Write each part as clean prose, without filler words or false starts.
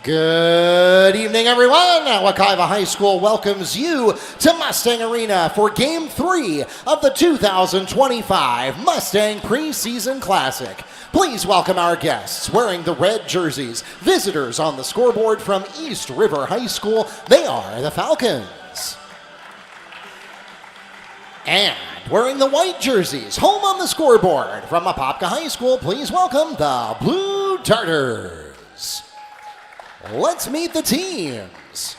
Good evening, everyone. Wekiva High School welcomes you to Mustang Arena for Game 3 of the 2025 Mustang Preseason Classic. Please welcome our guests wearing the red jerseys, visitors on the scoreboard from East River High School. They are the Falcons. And wearing the white jerseys, home on the scoreboard from Apopka High School, please welcome the Blue Darters. Let's meet the teams.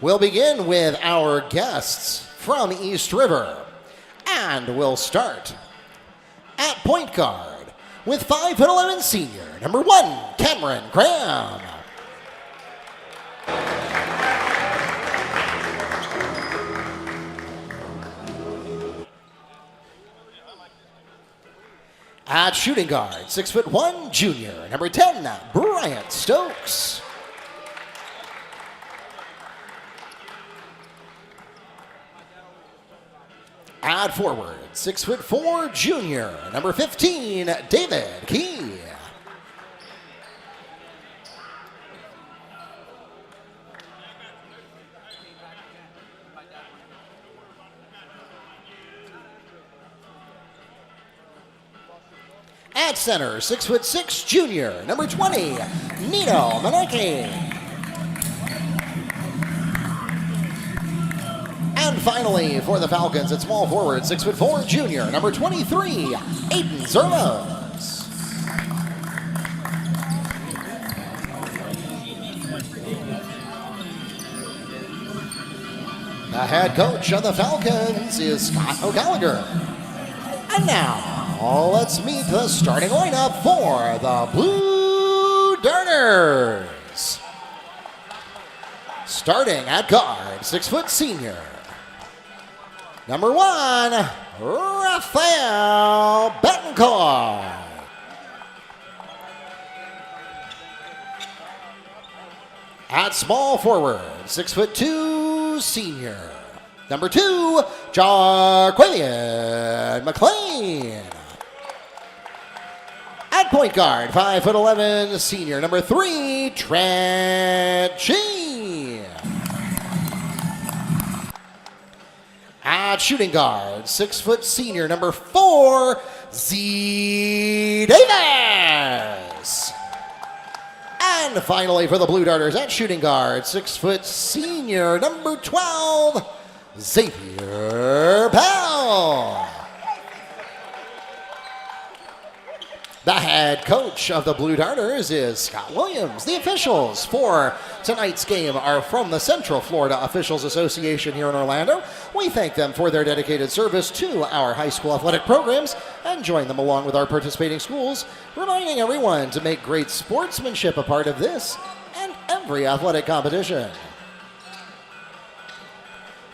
We'll begin with our guests from East River. And we'll start at point guard with 5'11" senior, number 1, Cameron Graham. At shooting guard, 6'1", junior, number 10, Bryant Stokes. At forward, 6'4", junior, number 15, David Key. At center, 6'6", junior, number 20, Nino Maneki. And finally, for the Falcons at small forward, 6'4", junior, number 23, Aiden Zerlos. The head coach of the Falcons is Scott O'Gallagher. And now, let's meet the starting lineup for the Blue Darters. Starting at guard, 6' senior, number 1, Rafael Betancourt. At small forward, 6'2", senior, number 2, Jarquelian McLean. At point guard, 5'11", senior, number 3, Trent G. At shooting guard, 6' senior, number 4, Z. Davis. And finally for the Blue Darters at shooting guard, 6' senior, number 12, Xavier Powell. The head coach of the Blue Darters is Scott Williams. The officials for tonight's game are from the Central Florida Officials Association here in Orlando. We thank them for their dedicated service to our high school athletic programs and join them along with our participating schools, reminding everyone to make great sportsmanship a part of this and every athletic competition.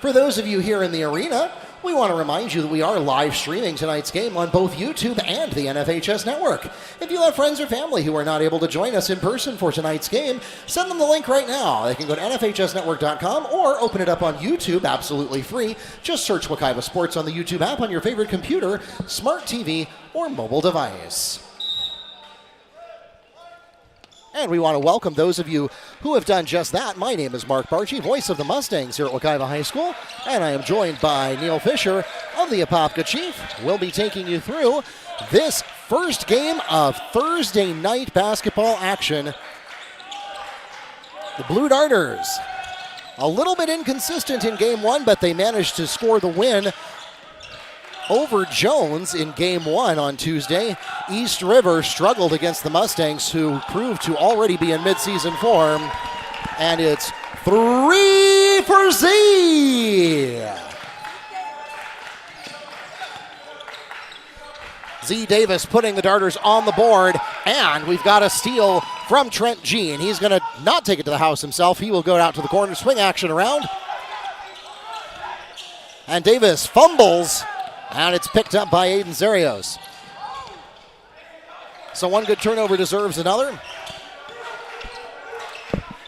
For those of you here in the arena, we want to remind you that we are live streaming tonight's game on both YouTube and the NFHS network. If you have friends or family who are not able to join us in person for tonight's game, send them the link right now. They can go to nfhsnetwork.com or open it up on YouTube absolutely free. Just search Wekiva Sports on the YouTube app on your favorite computer, smart TV, or mobile device. And we want to welcome those of you who have done just that. My name is Mark Barchi, voice of the Mustangs here at Wekiva High School, and I am joined by Neil Fisher of the Apopka Chief. We'll be taking you through this first game of Thursday night basketball action. The Blue Darters, a little bit inconsistent in game 1, but they managed to score the win over Jones in game 1 on Tuesday. East River struggled against the Mustangs, who proved to already be in midseason form. And it's 3 for Z. Z. Davis putting the Darters on the board. And we've got a steal from Trent G. And he's going to not take it to the house himself. He will go out to the corner, swing action around. And Davis fumbles. And it's picked up by Aiden Zerios. So one good turnover deserves another.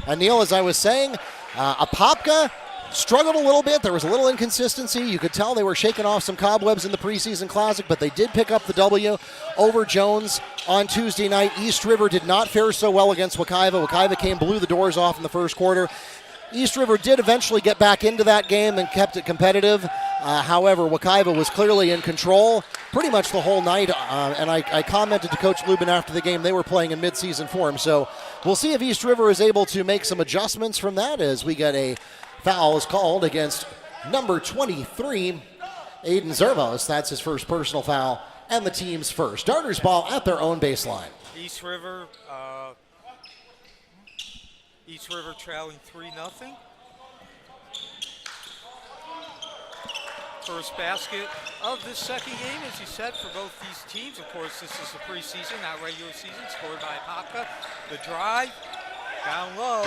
And Neil, as I was saying, Apopka struggled a little bit. There was a little inconsistency. You could tell they were shaking off some cobwebs in the preseason classic, but they did pick up the W over Jones on Tuesday night. East River did not fare so well against Wekiva. Wekiva blew the doors off in the first quarter. East River did eventually get back into that game and kept it competitive. However, Wekiva was clearly in control pretty much the whole night. And I commented to Coach Lubin after the game, they were playing in midseason form. So we'll see if East River is able to make some adjustments from that as we get a foul is called against number 23, Aiden Zervos. That's his first personal foul and the team's first. Darters ball at their own baseline. East River trailing 3-0. First basket of this second game, as you said, for both these teams. Of course, this is the preseason, not regular season. Scored by Apopka. The drive, down low.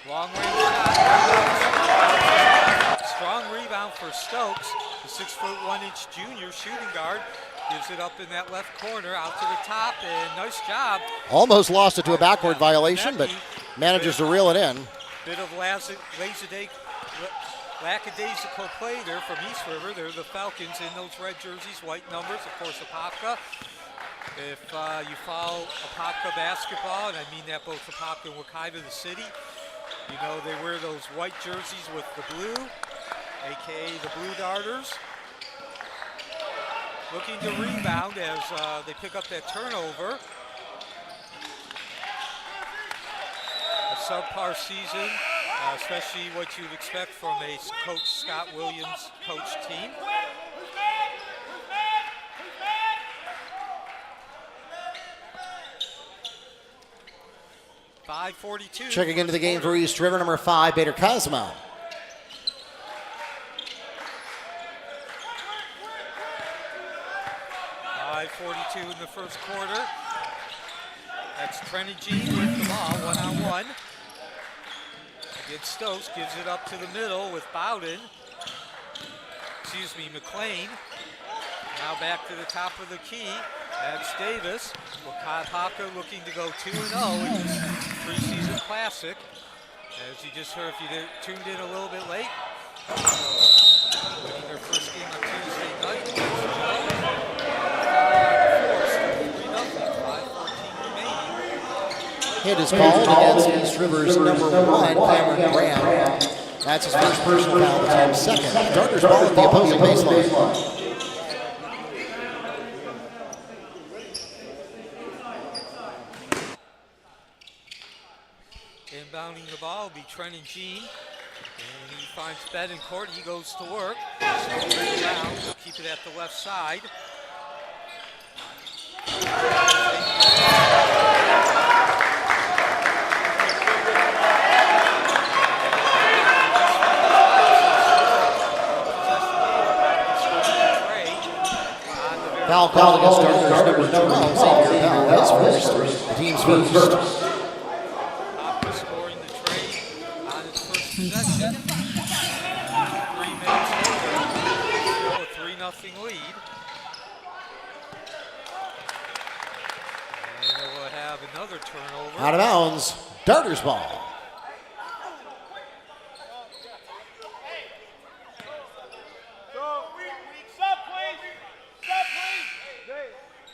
Long range shot. Strong rebound for Stokes. The 6'1" junior shooting guard gives it up in that left corner, out to the top, and nice job. Almost lost it to a backward violation, but manages to reel it in. Bit of lackadaisical play there from East River. They're the Falcons in those red jerseys, white numbers, of course, Apopka. If you follow Apopka basketball, and I mean that both Apopka and Wekiva, the city, you know they wear those white jerseys with the blue, aka the Blue Darters. Looking to rebound as they pick up that turnover. A subpar season, especially what you'd expect from a Coach Scott Williams coach team. .542. Checking into the game for East River, number 5, Bader Cosmo. .542 in the first quarter. That's Trenegy with the ball, one-on-one. Against Stokes, gives it up to the middle with McLean. Now back to the top of the key. That's Davis. Apopka looking to go 2-0 in this preseason classic. As you just heard, if you tuned in a little bit late, winning their first game on Tuesday night. Hit is called against East River's number 1, Cameron Graham. That's his first personal foul, the team's second. Darters ball at the opposing baseline. Inbounding the ball will be Trenton Jean. And he finds Betancourt. He goes to work. Around. Keep it at the left side. Foul called against Darters number 12, Xavier Bell. His first. The team's first. Apopka scoring the trade on his first possession. 3 minutes later, a 3-0 lead. And we'll have another turnover. Out of bounds, Darters ball.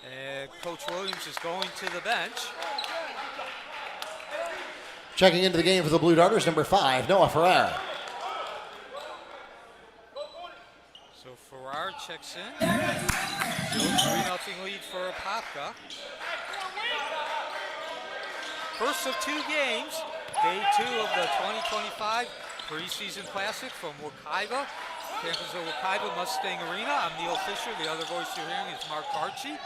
And Coach Williams is going to the bench. Checking into the game for the Blue Darters, number 5, Noah Ferrer. So Ferrer checks in. Still 3-0 lead for Apopka. First of 2 games, day 2 of the 2025 Preseason Classic from Wekiva. Campus of Wekiva Mustang Arena. I'm Neil Fisher. The other voice you're hearing is Mark Archie.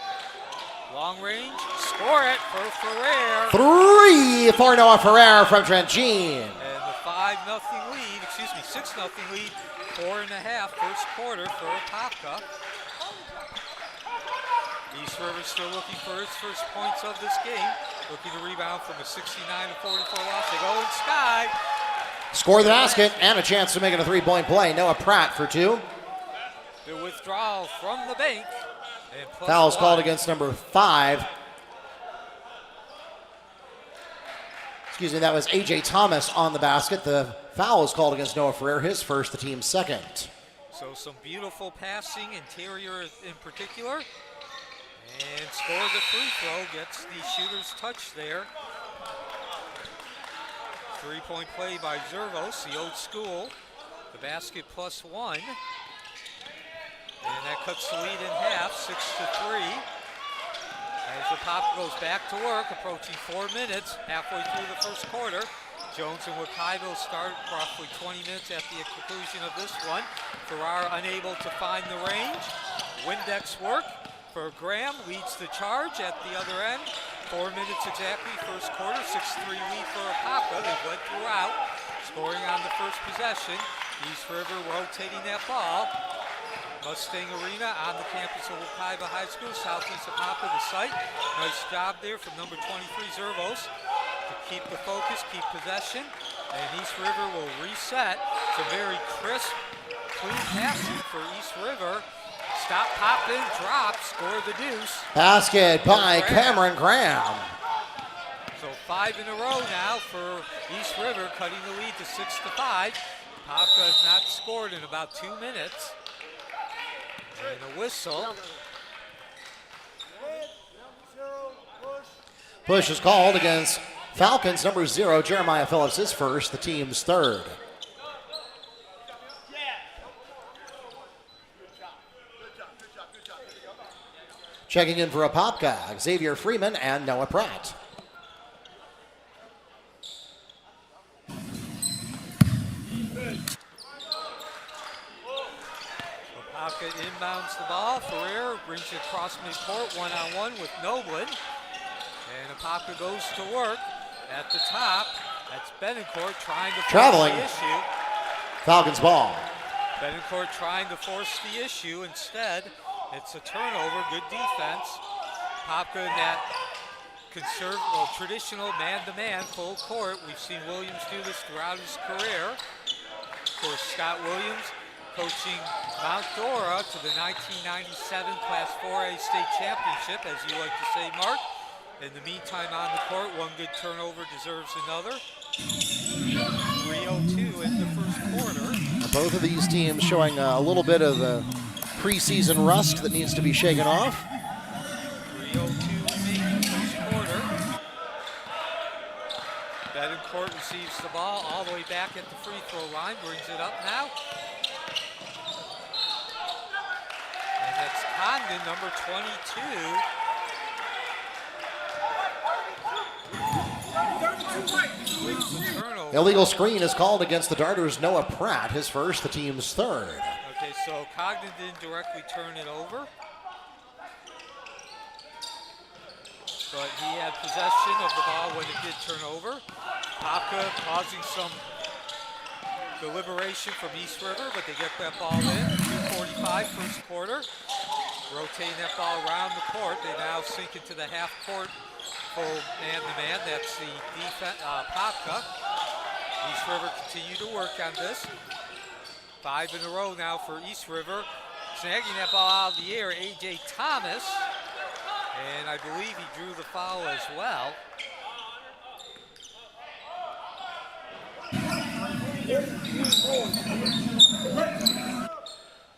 Long range, score it for Ferrer. 3 for Noah Ferrer from Trent Jean. And the 6-0 lead, 4.5 first quarter for Apopka. East River still looking for its first points of this game. Looking to rebound from a 69-44 loss. They go in sky. Score the basket and a chance to make it a 3-point play. Noah Pratt for 2. The withdrawal from the bank. Foul's called against number 5. Excuse me, that was A.J. Thomas on the basket. The foul is called against Noah Ferrer, his first, the team's second. So some beautiful passing, interior in particular. And score the free throw, gets the shooter's touch there. 3-point play by Zervos, the old school. The basket +1. And that cuts the lead in half, 6-3. As Apopka goes back to work, approaching 4 minutes, halfway through the first quarter. Jones and Wakaibo start roughly 20 minutes at the conclusion of this one. Ferrar unable to find the range. Windex work for Graham, leads the charge at the other end. 4 minutes exactly, first quarter, 6-3 lead for Apopka. They've led throughout, scoring on the first possession. East River rotating that ball. Mustang Arena on the campus of Wakaiba High School, southeast Apopka, the site. Nice job there from number 23, Zervos, to keep the focus, keep possession. And East River will reset. It's a very crisp, clean passing for East River. Stop, pop in, drop, score the deuce. Basket by Cameron Graham. So 5 in a row now for East River, cutting the lead to 6-5. Apopka has not scored in about 2 minutes. And a whistle. Push is called against Falcons, number 0, Jeremiah Phillips, his first, the team's third. Checking in for Apopka, Xavier Freeman and Noah Pratt. Apopka inbounds the ball. Ferrer brings it across midcourt, one-on-one with Noblin. And Apopka goes to work at the top. That's Benincourt trying to force the issue. Falcons ball. Benincourt trying to force the issue. Instead, it's a turnover, good defense. Apopka in that traditional man-to-man full court. We've seen Williams do this throughout his career. Of course, Scott Williams coaching Mount Dora to the 1997 Class 4A State Championship, as you like to say, Mark. In the meantime, on the court, one good turnover deserves another. 3:02 in the first quarter. Both of these teams showing a little bit of the preseason rust that needs to be shaken off. 3:02 remaining first quarter. Benincourt receives the ball all the way back at the free throw line, brings it up now. And that's Condon, number 22. Illegal screen is called against the Darters' Noah Pratt, his first, the team's third. Okay, so Cogden didn't directly turn it over, but he had possession of the ball when it did turn over. Apopka causing some deliberation from East River, but they get that ball in. 2:45 first quarter. Rotating that ball around the court. They now sink into the half court full man-to-man. That's the defense, Apopka. East River continue to work on this. 5 in a row now for East River. Snagging that ball out of the air, A.J. Thomas. And I believe he drew the foul as well.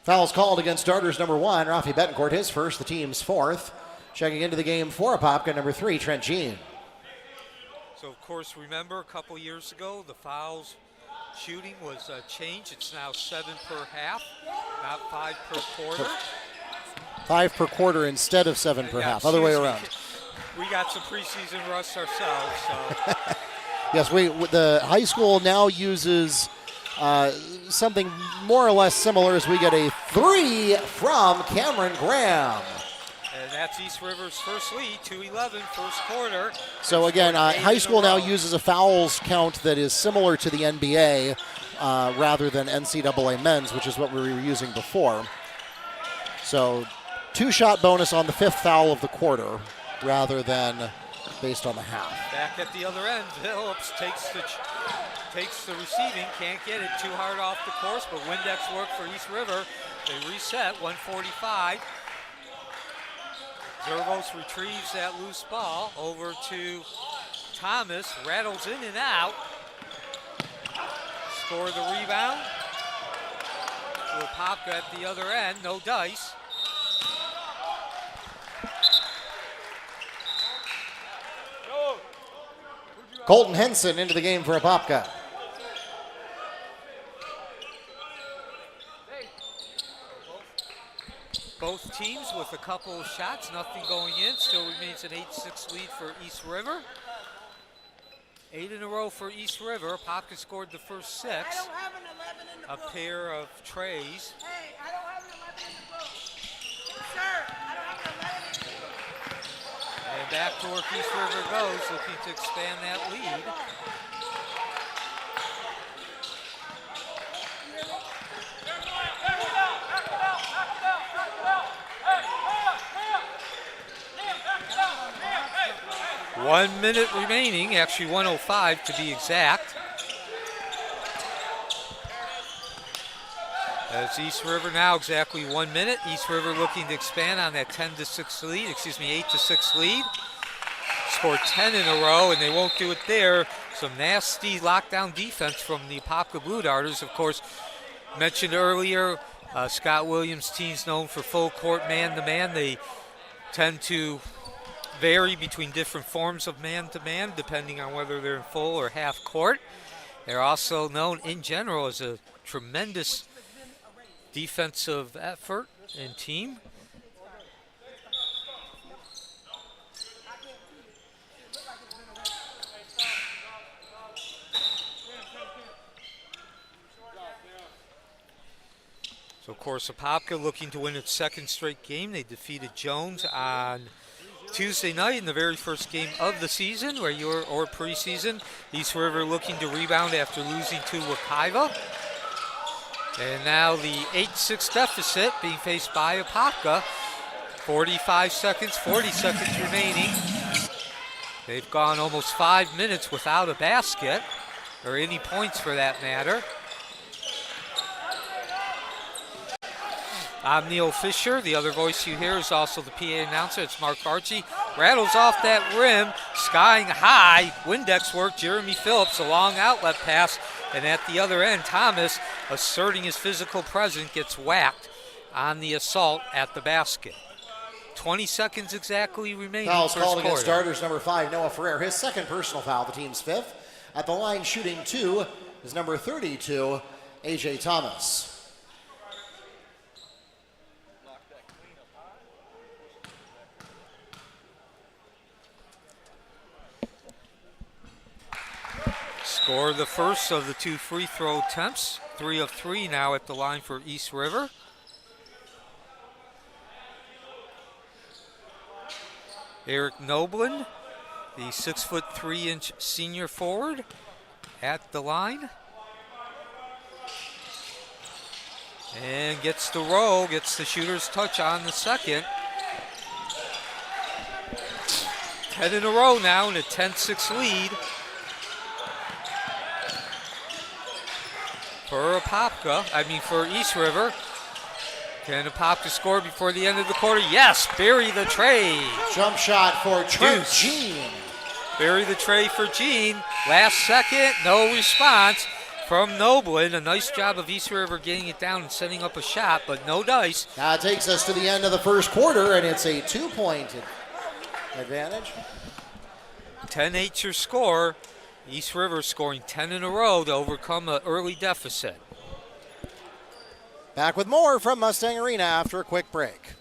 Foul's called against Darters' number 1, Rafi Betancourt, his first, the team's fourth. Checking into the game for Apopka, number 3, Trent Jean. So, of course, remember a couple years ago, the fouls shooting was changed. It's now 7 per half, not 5 per quarter. 5 per quarter instead of 7 per half, other way around. We got some preseason rust ourselves, so. Yes, the high school now uses something more or less similar as we get a 3 from Cameron Graham. And that's East River's first lead, 2:11, first quarter. So again, high school now uses a fouls count that is similar to the NBA rather than NCAA men's, which is what we were using before. So 2-shot bonus on the 5th foul of the quarter rather than based on the half. Back at the other end, Phillips takes the receiving, can't get it too hard off the course, but Windex work for East River. They reset, 1:45. Zervos retrieves that loose ball over to Thomas rattles in and out. Score the rebound. To Apopka at the other end, no dice. Colton Henson into the game for Apopka. Both teams with a couple of shots, nothing going in. Still remains an 8-6 lead for East River. 8 in a row for East River. Apopka scored the first 6. I don't have an 11 in the book. A pair of trays. Hey, I don't have an 11 in the book. Sir, I don't have an 11 in the book. And back to work East River goes, looking to expand that lead. One minute remaining, actually 1:05 to be exact. As East River now exactly 1 minute. East River looking to expand on that 10-6 lead, 8-6 lead. Scored 10 in a row, and they won't do it there. Some nasty lockdown defense from the Apopka Blue Darters. Of course, mentioned earlier, Scott Williams' team's known for full court man-to-man. They tend to vary between different forms of man-to-man, depending on whether they're in full or half court. They're also known in general as a tremendous defensive effort and team. So, of course, Apopka looking to win its second straight game. They defeated Jones on Tuesday night in the very first game of the season, or preseason. East River looking to rebound after losing to Wekiva. And now the 8-6 deficit being faced by Apopka. 40 seconds remaining. They've gone almost 5 minutes without a basket, or any points for that matter. I'm Neil Fisher. The other voice you hear is also the PA announcer. It's Mark Archie. Rattles off that rim, skying high. Windex work. Jeremy Phillips, a long outlet pass. And at the other end, Thomas, asserting his physical presence, gets whacked on the assault at the basket. 20 seconds exactly remaining. Foul's first called quarter. against Darters number 5, Noah Ferrer. His second personal foul, the team's 5th. At the line shooting 2 is number 32, A.J. Thomas. Score the first of the 2 free throw attempts. 3 of 3 now at the line for East River. Eric Noblin, the 6'3" senior forward, at the line. And gets the roll, gets the shooter's touch on the second. 10 in a row now in a 10-6 lead. For East River. Can Apopka score before the end of the quarter? Yes, bury the tray. Jump shot for Trent Jean. Bury the tray for Jean. Last second, no response from Noblin. A nice job of East River getting it down and setting up a shot, but no dice. That takes us to the end of the first quarter, and it's a 2-point advantage. 10-8 your score. East River scoring 10 in a row to overcome an early deficit. Back with more from Mustang Arena after a quick break.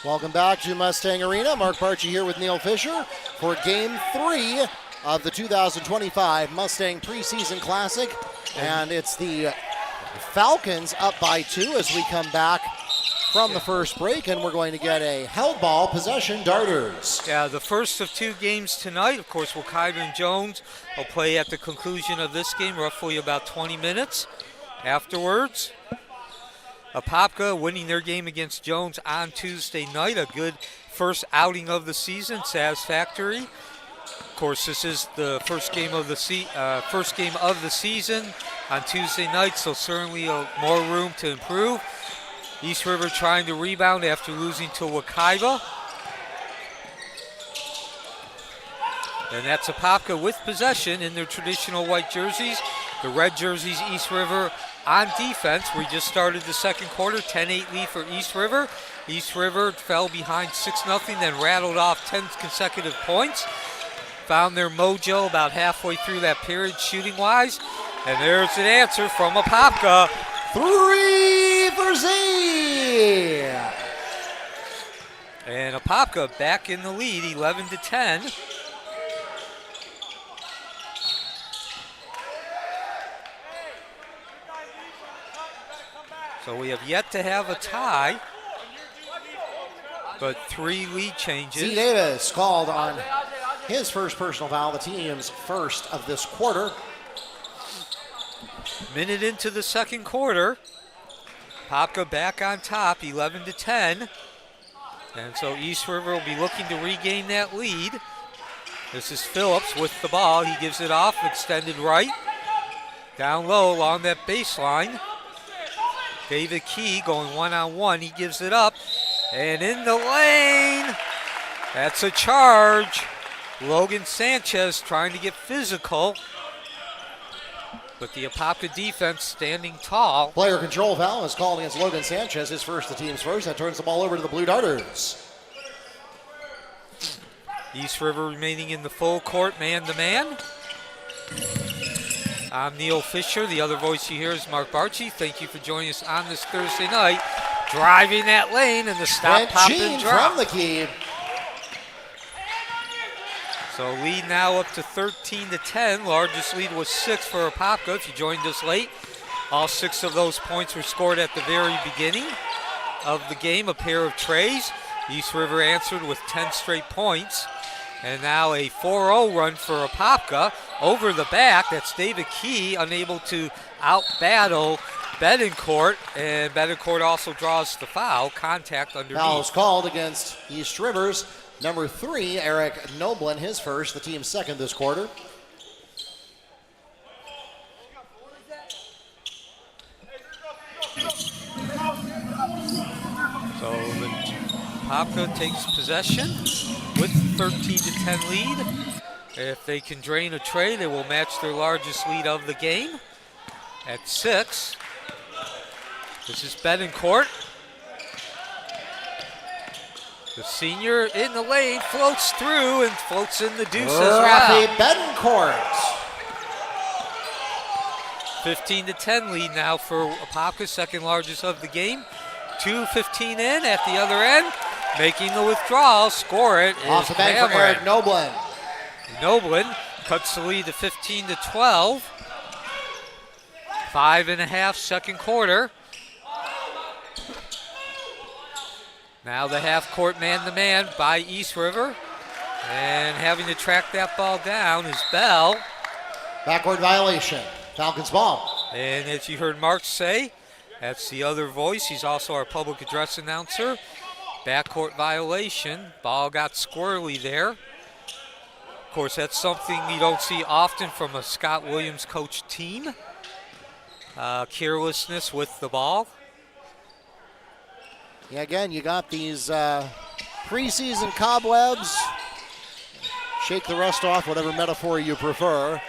Welcome back to Mustang Arena. Mark Barchi here with Neil Fisher for Game 3 of the 2025 Mustang Preseason Classic. And it's the Falcons up by 2 as we come back from the first break, and we're going to get a held ball possession darters. Yeah, the first of 2 games tonight. Of course, Wekiva and Jones will play at the conclusion of this game, roughly about 20 minutes afterwards. Apopka winning their game against Jones on Tuesday night. A good first outing of the season, satisfactory. Of course, this is the first game of the season on Tuesday night, so certainly more room to improve. East River trying to rebound after losing to Wekiva. And that's Apopka with possession in their traditional white jerseys. The red jerseys, East River on defense. We just started the second quarter, 10-8 lead for East River. East River fell behind 6-0, then rattled off 10 consecutive points. Found their mojo about halfway through that period shooting-wise. And there's an answer from Apopka. 3 for Z. And Apopka back in the lead, 11-10. So we have yet to have a tie, but 3 lead changes. Z Davis called on his first personal foul, the team's first of this quarter. Minute into the second quarter. Apopka back on top, 11-10. And so East River will be looking to regain that lead. This is Phillips with the ball. He gives it off, extended right. Down low along that baseline. David Key going one-on-one. He gives it up. And in the lane, that's a charge. Logan Sanchez trying to get physical. But the Apopka defense standing tall. Player control foul is called against Logan Sanchez, his first, the team's first. That turns the ball over to the Blue Darters. East River remaining in the full court, man-to-man. I'm Neil Fisher. The other voice you hear is Mark Barchi. Thank you for joining us on this Thursday night. Driving that lane and the stop, pop, and drop. From the key. So lead now up to 13-10. Largest lead was 6 for Apopka. If you joined us late, all 6 of those points were scored at the very beginning of the game. A pair of trays. East River answered with 10 straight points. And now a 4-0 run for Apopka. Over the back, that's David Key, unable to out-battle Betancourt. And Betancourt also draws the foul, contact underneath. Foul is called against East Rivers. Number 3, Eric Noblin, his first, the team's second this quarter. So the Apopka takes possession with 13-10 lead. If they can drain a tray, they will match their largest lead of the game at 6. This is Betancourt. The senior in the lane floats through and floats in the deuce as well. Rafi Betancourt. 15-10 lead now for Apopka, second largest of the game. 2:15 in at the other end. Making the withdrawal, score it Off the bank for Eric Noblin. Noblin cuts the lead to 15-12. 5.5 second quarter. Now the half-court man-to-man by East River. And having to track that ball down is Bell. Backward violation. Falcons ball. And as you heard Mark say, that's the other voice. He's also our public address announcer. Backcourt violation. Ball got squirrely there. Of course, that's something you don't see often from a Scott Williams coach team. Carelessness with the ball. Yeah, again, you got these preseason cobwebs. Shake the rust off, whatever metaphor you prefer.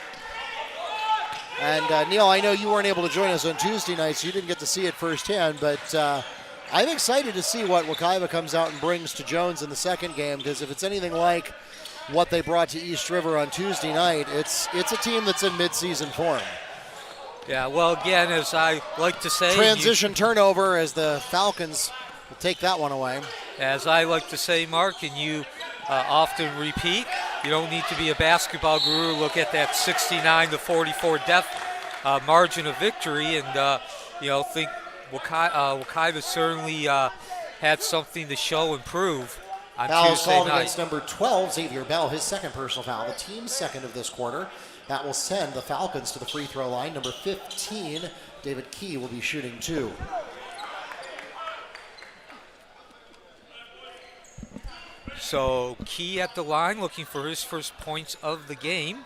And Neil, I know you weren't able to join us on Tuesday night, so you didn't get to see it firsthand, but I'm excited to see what Wekiva comes out and brings to Jones in the second game, because if it's anything like what they brought to East River on Tuesday night, it's a team that's in midseason form. Yeah, well, again, as I like to say, transition turnover as the Falcons will take that one away. As I like to say, Mark, and you often repeat, you don't need to be a basketball guru. Look at that 69-44 depth margin of victory, and think Wekiva certainly had something to show and prove on Foul Tuesday called night. against number 12, Xavier Bell, his second personal foul, the team's second of this quarter. That will send the Falcons to the free throw line. Number 15, David Key, will be shooting 2. So Key at the line, looking for his first points of the game.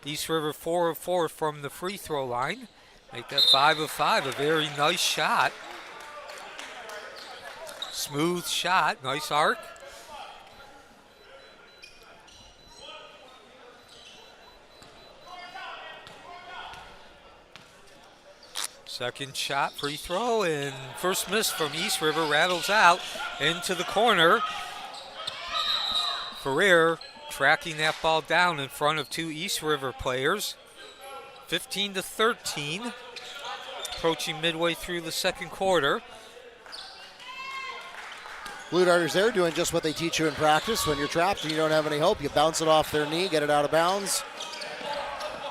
East River 4 of 4 from the free throw line. Make that 5 of 5, a very nice shot. Smooth shot, nice arc. Second shot, free throw, and first miss from East River, rattles out into the corner. Ferrer tracking that ball down in front of 2 East River players. 15-13, approaching midway through the second quarter. Blue Darters there doing just what they teach you in practice. When you're trapped and you don't have any hope, you bounce it off their knee, get it out of bounds,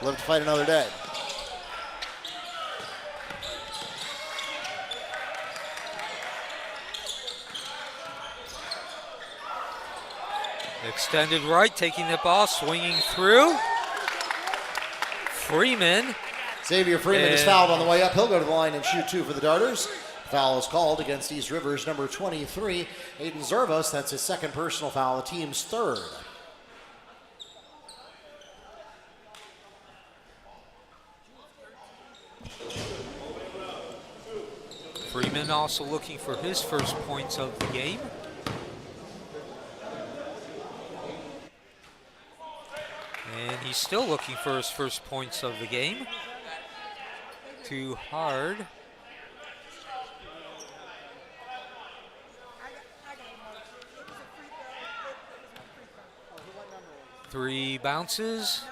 live to fight another day. Extended right, taking the ball, swinging through. Freeman. Xavier Freeman is fouled on the way up. He'll go to the line and shoot 2 for the Darters. Foul is called against East River's number 23, Aiden Zervos. That's his second personal foul, the team's third. Freeman also looking for his first points of the game. And he's still looking for his first points of the game. Too hard. Three bounces,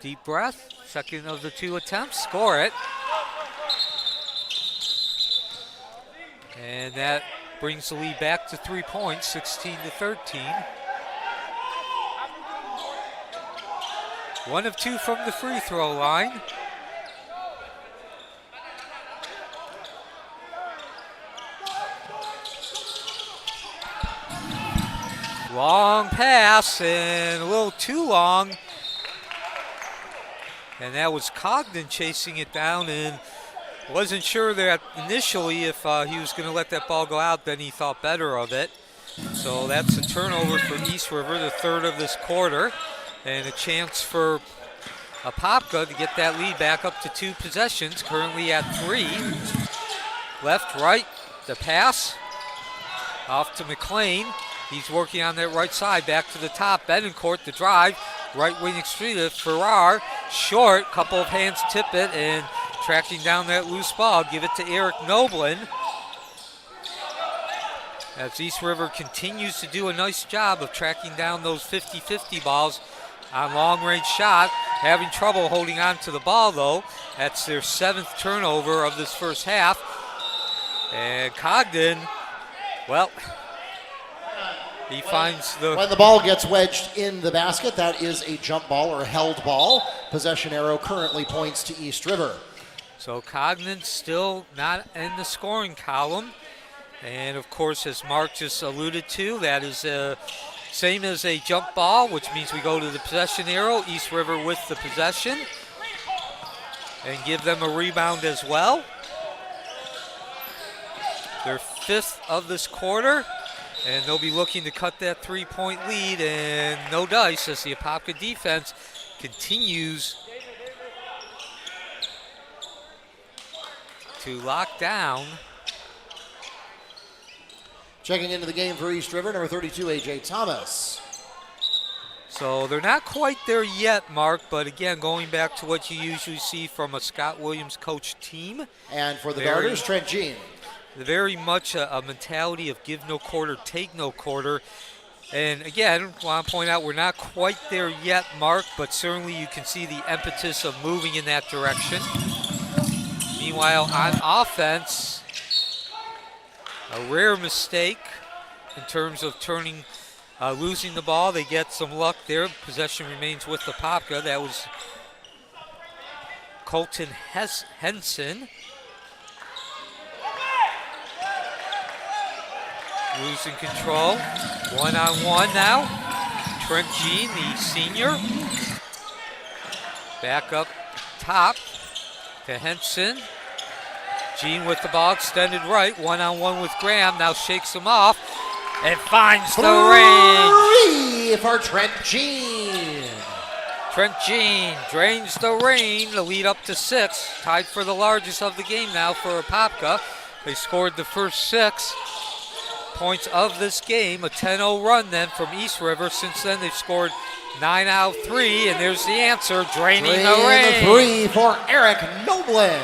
deep breath, second of the 2 attempts, score it. And that brings the lead back to 3 points, 16-13. 1 of 2 from the free throw line. Long pass and a little too long. And that was Cogden chasing it down, and wasn't sure that initially if he was going to let that ball go out. Then he thought better of it. So that's a turnover for East River, the third of this quarter, and a chance for Apopka to get that lead back up to 2 possessions, currently at 3. Left, right, the pass off to McLean. He's working on that right side, back to the top. Betancourt, the drive, right wing extreme. Farrar, short, couple of hands tip it, and tracking down that loose ball, give it to Eric Noblin. As East River continues to do a nice job of tracking down those 50-50 balls on long-range shot. Having trouble holding on to the ball, though. That's their 7th turnover of this first half. And Cogden, well, he finds the... When the ball gets wedged in the basket, that is a jump ball or a held ball. Possession arrow currently points to East River. So Cogden still not in the scoring column. And, of course, as Mark just alluded to, that is same as a jump ball, which means we go to the possession arrow. East River with the possession. And give them a rebound as well. Their 5th of this quarter. And they'll be looking to cut that 3-point lead, and no dice as the Apopka defense continues to lock down. Checking into the game for East River, number 32, A.J. Thomas. So they're not quite there yet, Mark, but again, going back to what you usually see from a Scott Williams coach team. And for the Darters, Trent Jean. Very much a mentality of give no quarter, take no quarter. And again, I want to point out we're not quite there yet, Mark, but certainly you can see the impetus of moving in that direction. Meanwhile, on offense, a rare mistake in terms of losing the ball. They get some luck there. Possession remains with Apopka. That was Colton Henson. Losing control. One-on-one now. Trent Jean, the senior. Back up top to Henson. Jean with the ball, extended right. One-on-one with Graham. Now shakes him off and finds the range. 3 for Trent Jean. Trent Jean drains the rain to lead up to 6. Tied for the largest of the game now for Apopka. They scored the first 6 points of this game. A 10-0 run then from East River. Since then they've scored 9 out of 3, and there's the answer, draining the rain. 3 for Eric Noblin.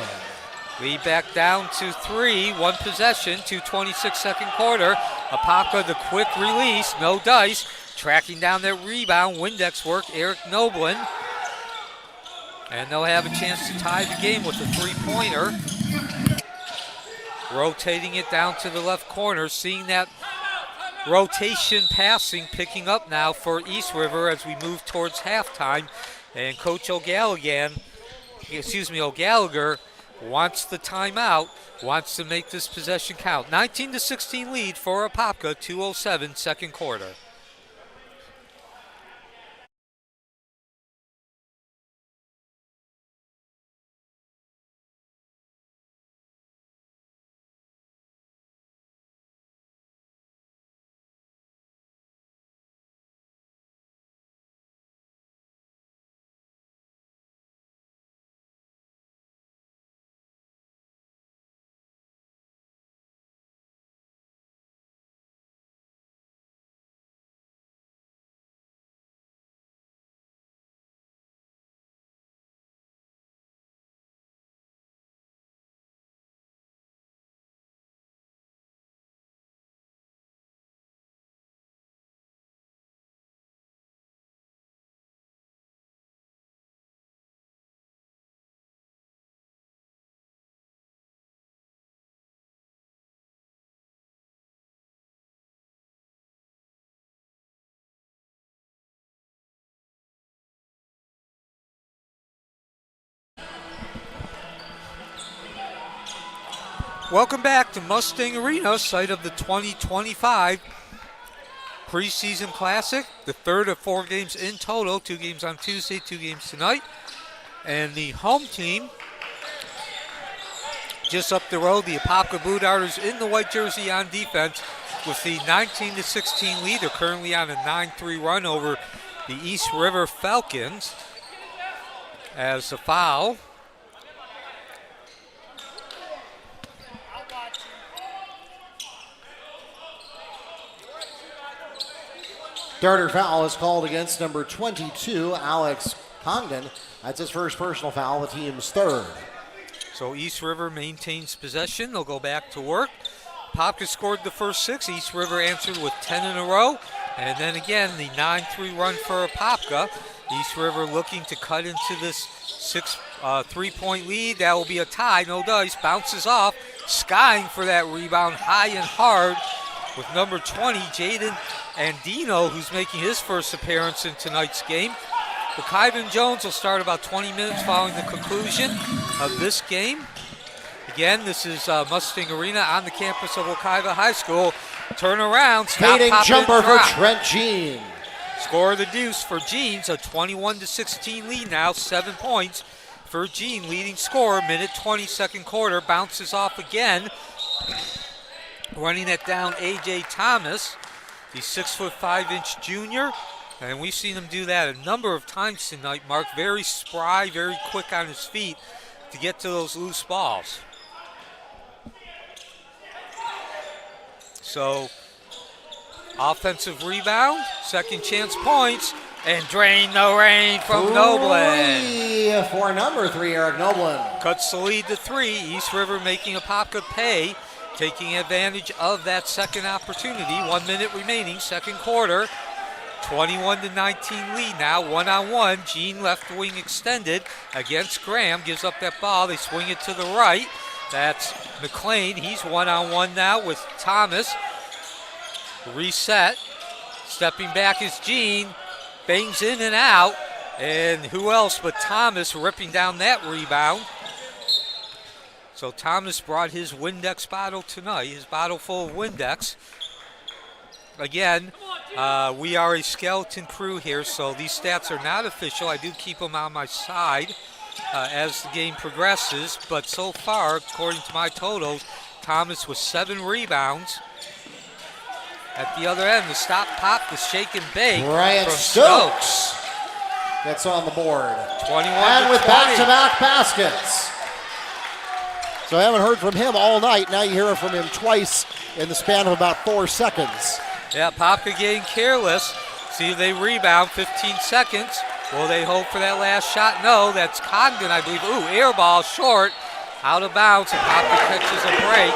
Lead back down to 3, 1 possession, 2:26 second quarter. Apopka, the quick release, no dice. Tracking down that rebound, Windex work, Eric Noblin. And they'll have a chance to tie the game with a 3-pointer. Rotating it down to the left corner, seeing that rotation passing picking up now for East River as we move towards halftime. And Coach O'Gallagher wants the timeout, wants to make this possession count. 19-16 lead for Apopka, 2:07 second quarter. Welcome back to Mustang Arena, site of the 2025 Preseason Classic, the third of 4 games in total, 2 games on Tuesday, 2 games tonight. And the home team, just up the road, the Apopka Blue Darters in the white jersey on defense with the 19-16 lead. They're currently on a 9-3 run over the East River Falcons. As a foul. Darter foul is called against number 22, Alex Congdon. That's his first personal foul, the team's third. So East River maintains possession. They'll go back to work. Apopka scored the first 6. East River answered with 10 in a row. And then again, the 9-3 run for Apopka. East River looking to cut into this 3-point lead. That will be a tie, no dice. Bounces off, skying for that rebound high and hard with number 20, Jaden Andino, who's making his first appearance in tonight's game. But Kyvan Jones will start about 20 minutes following the conclusion of this game. Again, this is Mustang Arena on the campus of Wekiva High School. Turn around, stop, Fading pop, jumper and for drop. Trent Jean. Score of the deuce for Jeans, a 21-16 lead now, 7 points for Jean, leading scorer, minute 20, second quarter, bounces off again. Running it down, A.J. Thomas, the 6'5" junior, and we've seen him do that a number of times tonight, Mark. Very spry, very quick on his feet to get to those loose balls. So, offensive rebound, second chance points, and drain the rain from Noblin. 3 for number 3, Eric Noblin. Cuts the lead to 3. East River making Apopka pay, taking advantage of that second opportunity. 1 minute remaining, second quarter. 21-19 lead now, one-on-one. Jean left wing extended against Graham, gives up that ball. They swing it to the right. That's McLean. He's one-on-one now with Thomas. Reset. Stepping back is Gene. Bangs in and out. And who else but Thomas ripping down that rebound. So Thomas brought his Windex bottle tonight, his bottle full of Windex. Again, we are a skeleton crew here, so these stats are not official. I do keep them on my side as the game progresses, but so far, according to my totals, Thomas with 7 rebounds. At the other end, the stop pop, the shake and bake Bryant from Stokes gets on the board. 21 and to with 20. back-to-back baskets. So I haven't heard from him all night. Now you hear from him twice in the span of about 4 seconds. Yeah, Apopka getting careless. See if they rebound, 15 seconds. Will they hope for that last shot? No, that's Cogden, I believe. Ooh, air ball short, out of bounds. Apopka catches a break.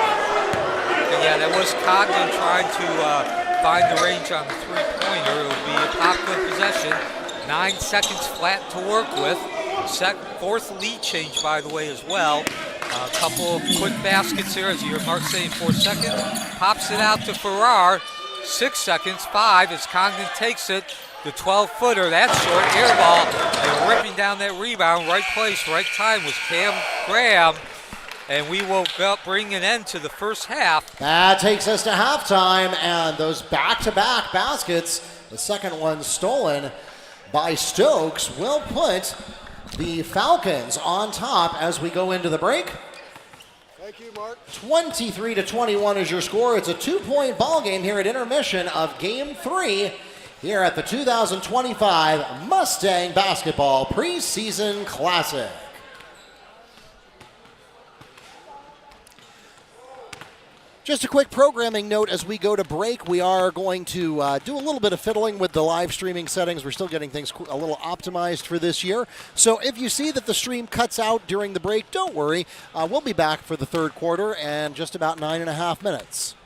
And yeah, that was Cogden trying to find the range on the three-pointer. It'll be Apopka possession. 9 seconds flat to work with. Fourth lead change, by the way, as well. A couple of quick baskets here, as you hear Mark saying, 4 seconds. Pops it out to Farrar. 6 seconds, 5 as Congdon takes it. The 12-footer, that's short, air ball, and ripping down that rebound. Right place, right time was Cam Graham. And we will bring an end to the first half. That takes us to halftime, and those back-to-back baskets, the second one stolen by Stokes, will put the Falcons on top as we go into the break. Thank you, Mark. 23-21 is your score. It's a 2-point ball game here at intermission of Game 3 here at the 2025 Mustang Basketball Preseason Classic. Just a quick programming note as we go to break. We are going to do a little bit of fiddling with the live streaming settings. We're still getting things a little optimized for this year. So if you see that the stream cuts out during the break, don't worry. We'll be back for the third quarter and just about 9.5 minutes.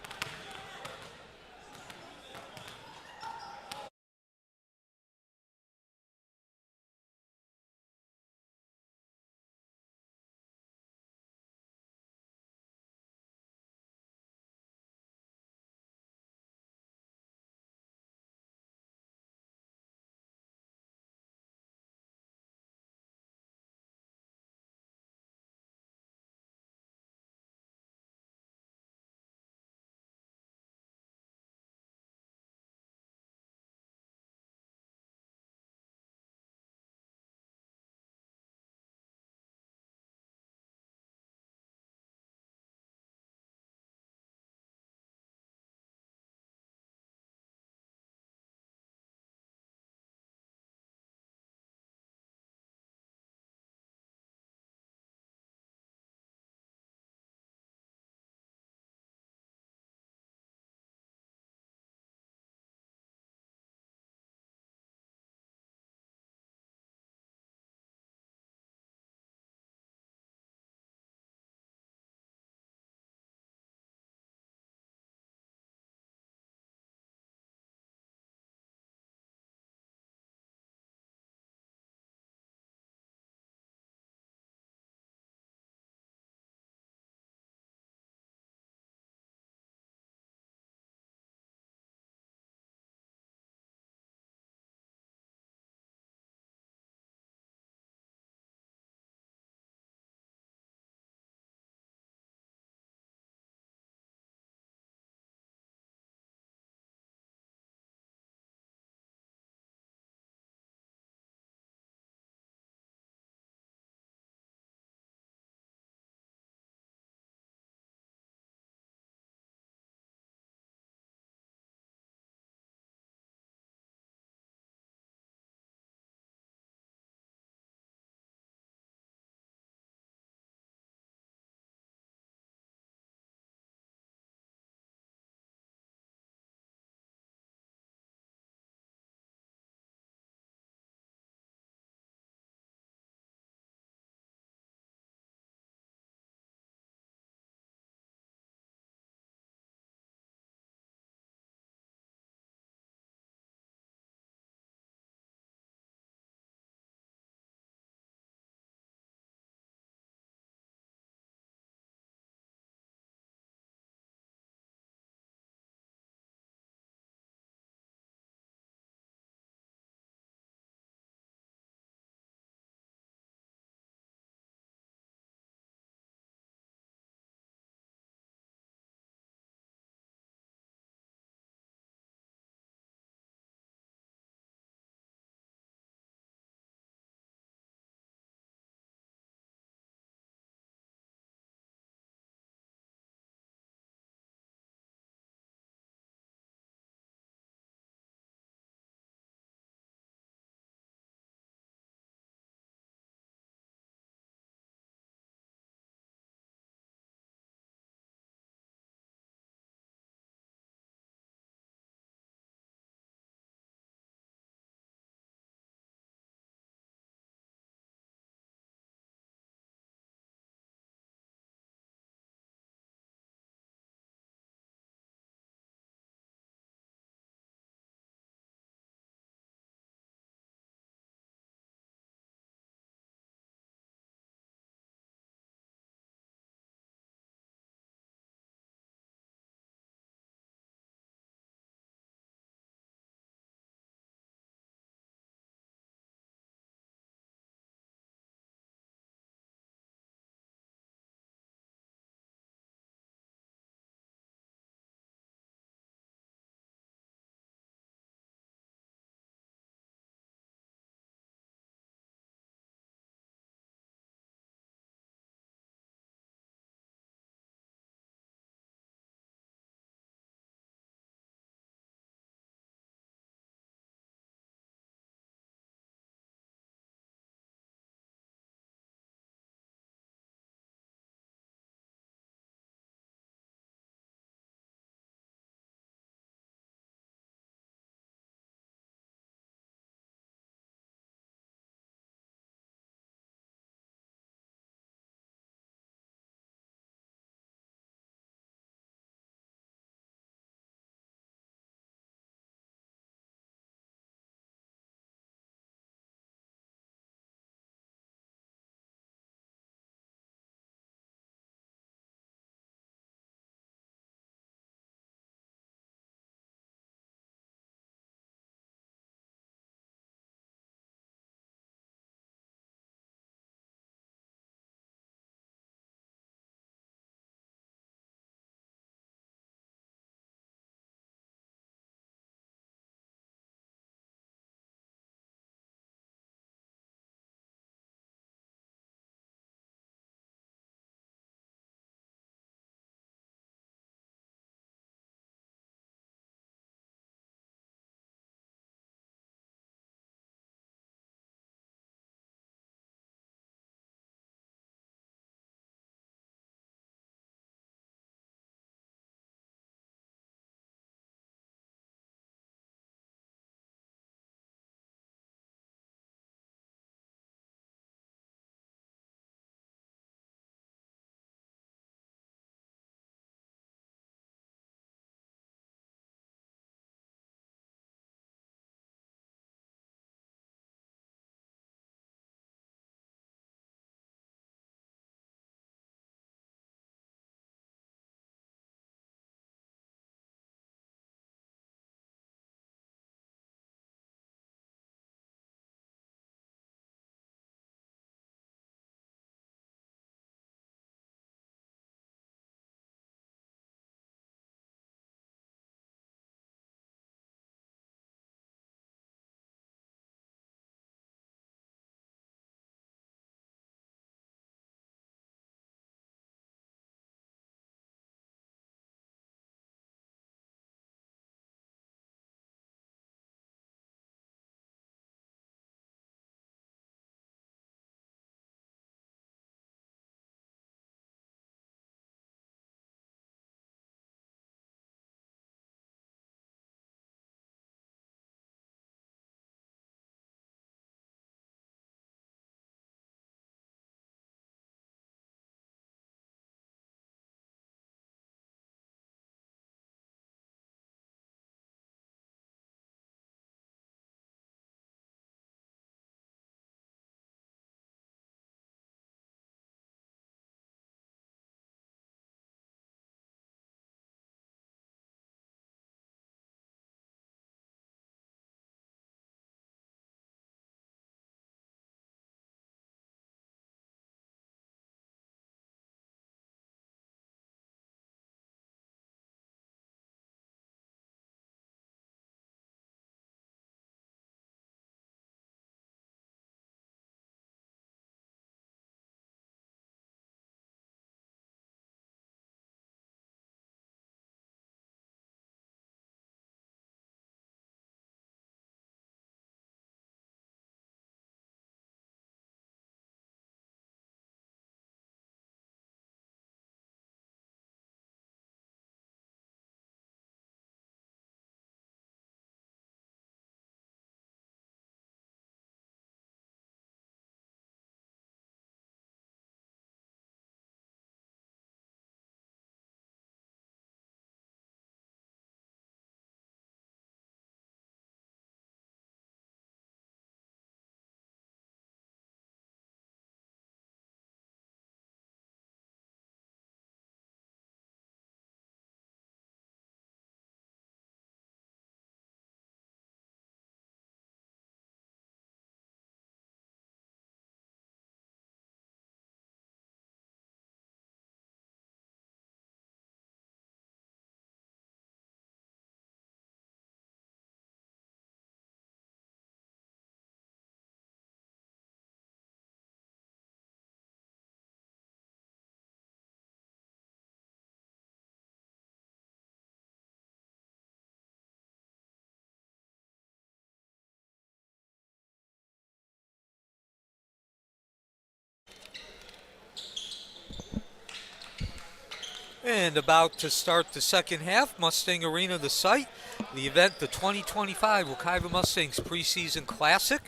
And about to start the second half, Mustang Arena, the site. The event, the 2025 Wekiva Mustangs Preseason Classic.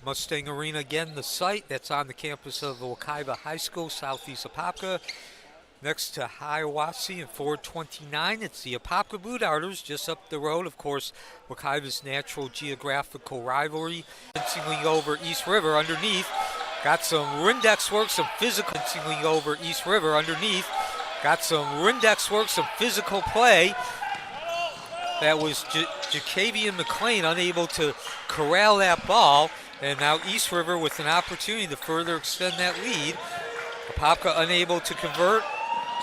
Mustang Arena, again, the site. That's on the campus of Wekiva High School, southeast Apopka. Next to Hiawassee and 429, it's the Apopka Blue Darters, just up the road. Of course, Wekiva's natural geographical rivalry. Fencing over East River underneath. Got some Rindex work, some physical. Fencing over East River underneath. Got some Rindex work, some physical play. That was Jacavian McLean unable to corral that ball. And now East River with an opportunity to further extend that lead. Apopka unable to convert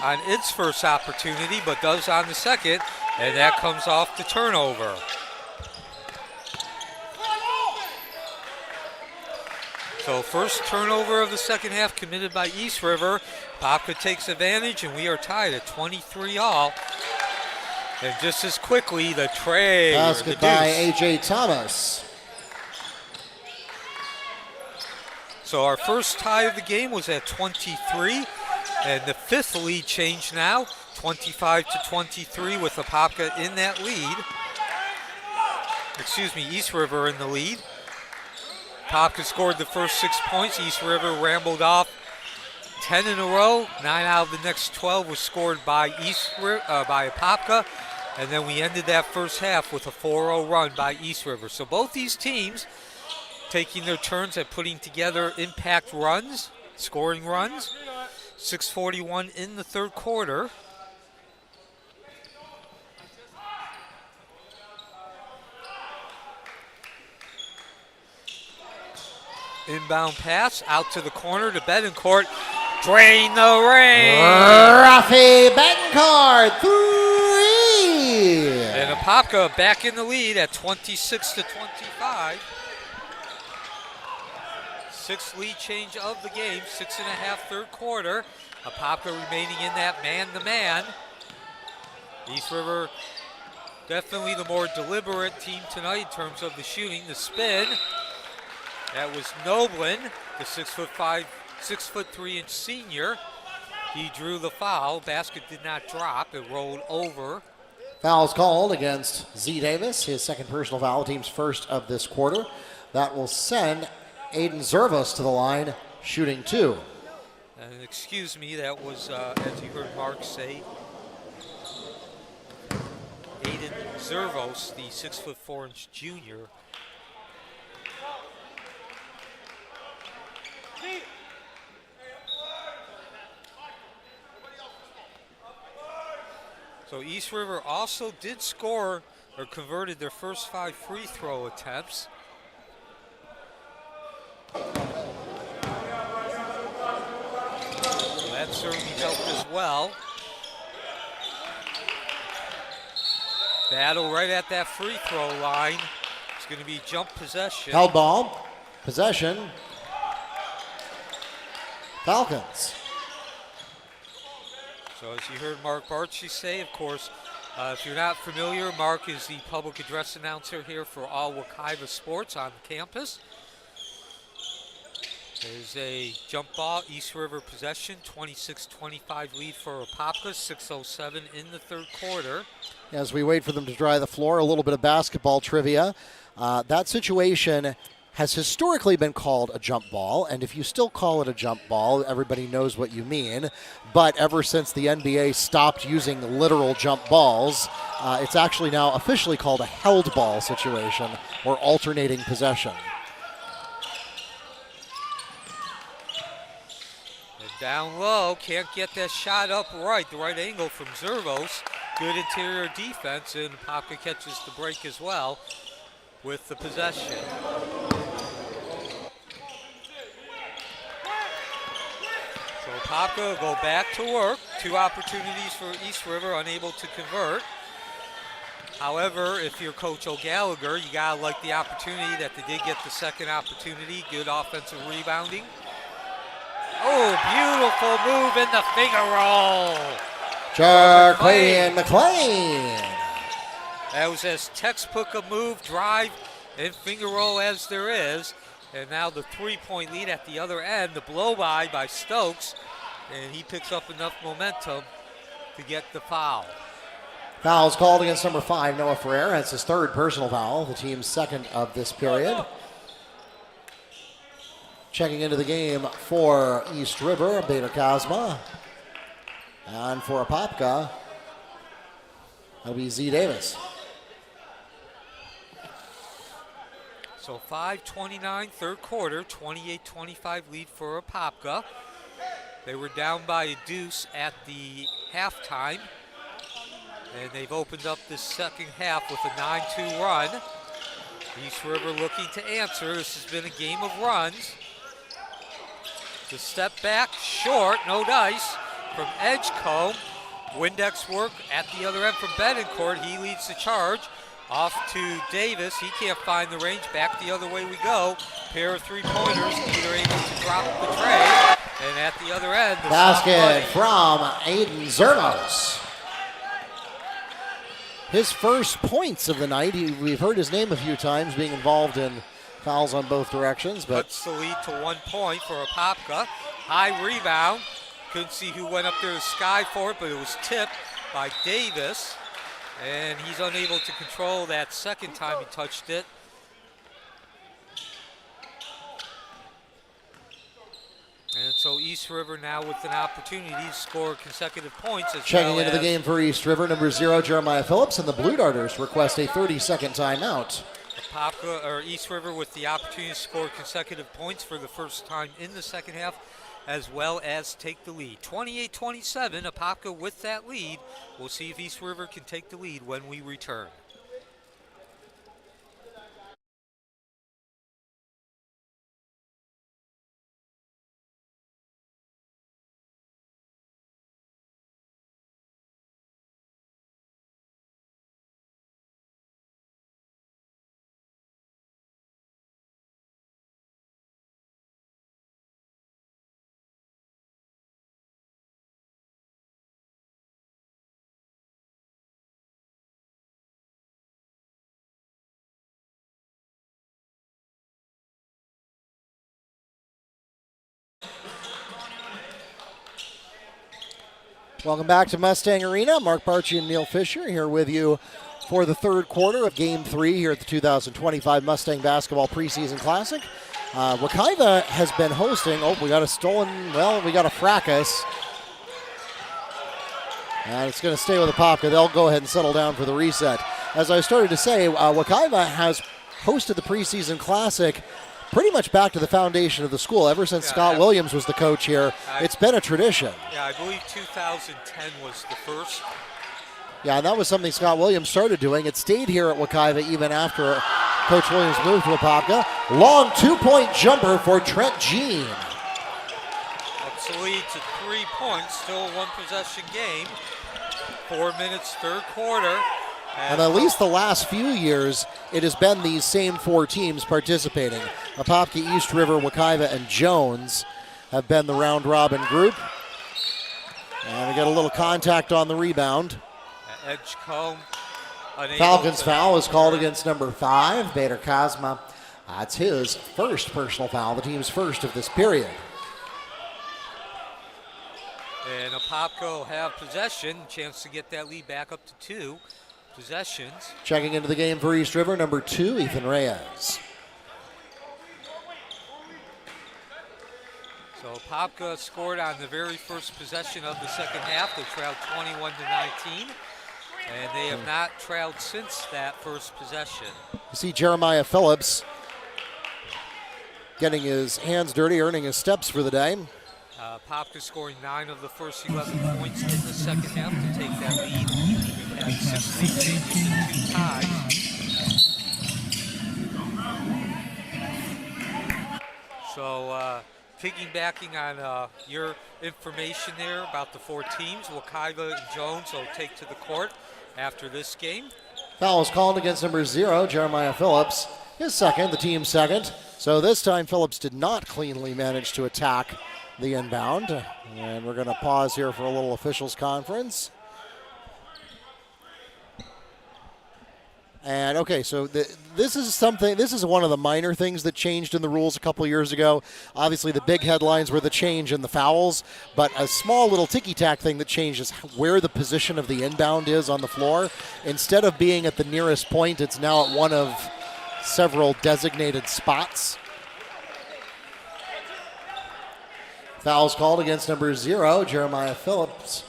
on its first opportunity, but does on the second, and that comes off the turnover. So first turnover of the second half committed by East River. Apopka takes advantage, and we are tied at 23-all. And just as quickly, the tray. Basket by A.J. Thomas. So our first tie of the game was at 23, and the fifth lead change now, 25 to 23 with Apopka in that lead. Excuse me, East River in the lead. Apopka scored the first 6 points. East River rambled off 10 in a row. 9 out of the next 12 was scored by by Apopka, and then we ended that first half with a 4-0 run by East River. So both these teams taking their turns at putting together impact runs, scoring runs. 6:41 in the third quarter. Inbound pass out to the corner to Betancourt. Drain the rain. Rafi Betancourt, 3. And Apopka back in the lead at 26 to 25. Sixth lead change of the game, 6.5 third quarter. Apopka remaining in that man-to-man. East River definitely the more deliberate team tonight in terms of the shooting. The spin, that was Noblin, the 6'5", 6'3" senior. He drew the foul. Basket did not drop. It rolled over. Foul's called against Z Davis, his second personal foul, team's first of this quarter. That will send Aiden Zervos to the line, shooting 2. And excuse me, that was, as you heard Mark say, Aiden Zervos, the 6'4" junior. So East River also did score or converted their first 5 free throw attempts. That certainly helped as well. Battle right at that free throw line. It's going to be jump possession. Held ball, possession, Falcons. So as you heard Mark Barchi say, of course, if you're not familiar, Mark is the public address announcer here for all Wekiva sports on campus. There's a jump ball, East River possession, 26-25 lead for Apopka, 6:07 in the third quarter. As we wait for them to dry the floor, a little bit of basketball trivia. That situation has historically been called a jump ball, and if you still call it a jump ball, everybody knows what you mean. But ever since the NBA stopped using literal jump balls, it's actually now officially called a held ball situation or alternating possession. Down low, can't get that shot up right, the right angle from Zervos. Good interior defense, and Apopka catches the break as well with the possession. So Apopka go back to work. 2 opportunities for East River, unable to convert. However, if you're Coach O'Gallagher, you gotta like the opportunity that they did get the second opportunity. Good offensive rebounding. Oh, beautiful move in the finger roll. Jarquadian McLean. That was as textbook a move, drive, and finger roll as there is. And now the 3-point lead at the other end, the blow by Stokes. And he picks up enough momentum to get the foul. Foul's called against number 5, Noah Ferrer. That's his third personal foul, the team's second of this period. Checking into the game for East River, Bader Kazma. And for Apopka, that'll be Z Davis. So 5:29 third quarter, 28-25 lead for Apopka. They were down by a deuce at the halftime, and they've opened up this second half with a 9-2 run. East River looking to answer. This has been a game of runs. The step back, short, no dice from Edgecombe. Windex work at the other end from Betancourt. He leads the charge. Off to Davis. He can't find the range. Back the other way we go. Pair of three-pointers. Neither able to drop the tray. And at the other end, the basket from Aiden Zermos. His first points of the night. We've heard his name a few times, being involved in fouls on both directions. But puts the lead to 1 point for Apopka. High rebound. Couldn't see who went up there to sky for it, but it was tipped by Davis. And he's unable to control that second time he touched it. And so East River now with an opportunity to score consecutive points. Checking into the game for East River, number 0, Jeremiah Phillips, and the Blue Darters request a 30-second timeout. Apopka, or East River with the opportunity to score consecutive points for the first time in the second half, as well as take the lead. 28-27, Apopka with that lead. We'll see if East River can take the lead when we return. Welcome back to Mustang Arena. Mark Barchi and Neil Fisher here with you for the third quarter of Game 3 here at the 2025 Mustang Basketball Preseason Classic. Wekiva has been hosting. Oh, we got a fracas. And it's going to stay with Apopka. They'll go ahead and settle down for the reset. As I started to say, Wekiva has hosted the Preseason Classic pretty much back to the foundation of the school. Ever since Scott Williams was the coach here, it's been a tradition. Yeah, I believe 2010 was the first. Yeah, and that was something Scott Williams started doing. It stayed here at Wekiva even after Coach Williams moved to Apopka. Long two-point jumper for Trent Jean. Ups the lead to 3 points, still a one-possession game. 4 minutes, third quarter. And at least the last few years, it has been these same 4 teams participating. Apopka, East River, Wekiva, and Jones have been the round-robin group. And we get a little contact on the rebound. Edgecombe. Falcons foul is called against number 5, Bader Kazma. That's his first personal foul, the team's first of this period. And Apopka will have possession, chance to get that lead back up to 2 possessions. Checking into the game for East River, number 2, Ethan Reyes. So Apopka scored on the very first possession of the second half. They trailed 21-19, and they have not trailed since that first possession. You see Jeremiah Phillips getting his hands dirty, earning his steps for the day. Apopka scoring 9 of the first 11 points in the second half to take that lead. We've had 6 lead changes, 2 ties. So piggybacking on your information there about the 4 teams, Wekiva and Jones will take to the court after this game. Foul is called against number 0, Jeremiah Phillips. His second, the team's second. So this time Phillips did not cleanly manage to attack the inbound. And we're going to pause here for a little officials conference. And okay, so this is one of the minor things that changed in the rules a couple years ago. Obviously, the big headlines were the change in the fouls, but a small little ticky-tack thing that changes where the position of the inbound is on the floor. Instead of being at the nearest point, it's now at one of several designated spots. Fouls called against number 0, Jeremiah Phillips.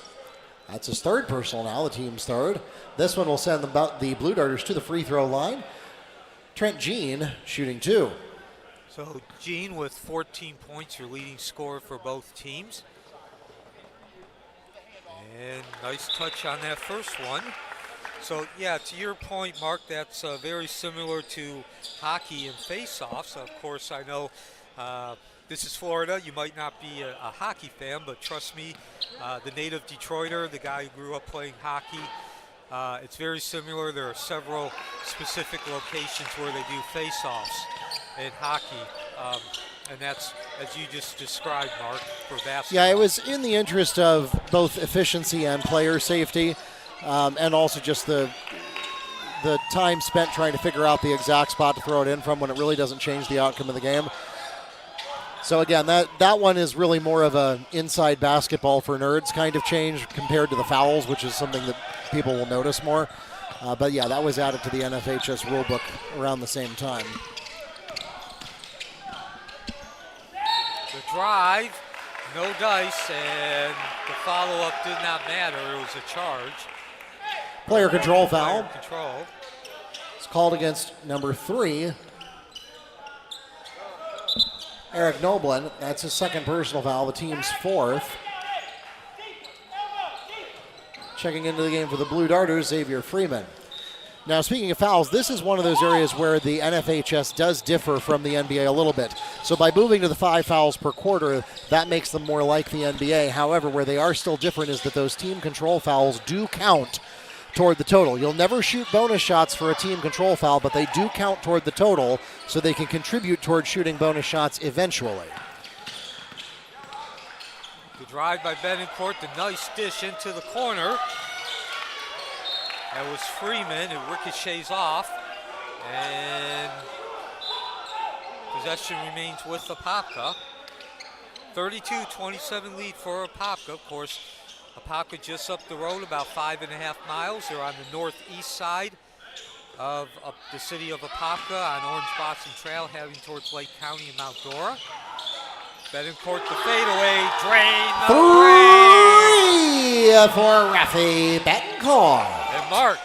That's his third personal now, the team's third. This one will send the Blue Darters to the free throw line. Trent Jean shooting 2. So Jean with 14 points, your leading scorer for both teams. And nice touch on that first one. So yeah, to your point, Mark, that's very similar to hockey and face-offs. Of course, I know this is Florida. You might not be a hockey fan, but trust me, the native Detroiter, the guy who grew up playing hockey, it's very similar. There are several specific locations where they do face-offs in hockey. And that's, as you just described, Mark, for basketball. Yeah, it was in the interest of both efficiency and player safety, and also just the time spent trying to figure out the exact spot to throw it in from when it really doesn't change the outcome of the game. So again, that one is really more of a inside basketball for nerds kind of change compared to the fouls, which is something that people will notice more. But yeah, that was added to the NFHS rulebook around the same time. The drive, no dice, and the follow-up did not matter. It was a charge. Player control foul. Player control. It's called against number 3, Eric Noblin. That's his second personal foul, the team's 4th. Checking into the game for the Blue Darters, Xavier Freeman. Now, speaking of fouls, this is one of those areas where the NFHS does differ from the NBA a little bit. So by moving to the 5 fouls per quarter, that makes them more like the NBA. However, where they are still different is that those team control fouls do count toward the total. You'll never shoot bonus shots for a team control foul, but they do count toward the total, so they can contribute toward shooting bonus shots eventually. The drive by Benincourt, the nice dish into the corner. That was Freeman. It ricochets off, and possession remains with Apopka. 32-27 lead for Apopka. Of course, Apopka just up the road about 5.5 miles. They're on the northeast side of the city of Apopka on Orange Blossom Trail, heading towards Lake County and Mount Dora. Benincourt the fadeaway, drain the Three for Rafi Betancourt. And Mark,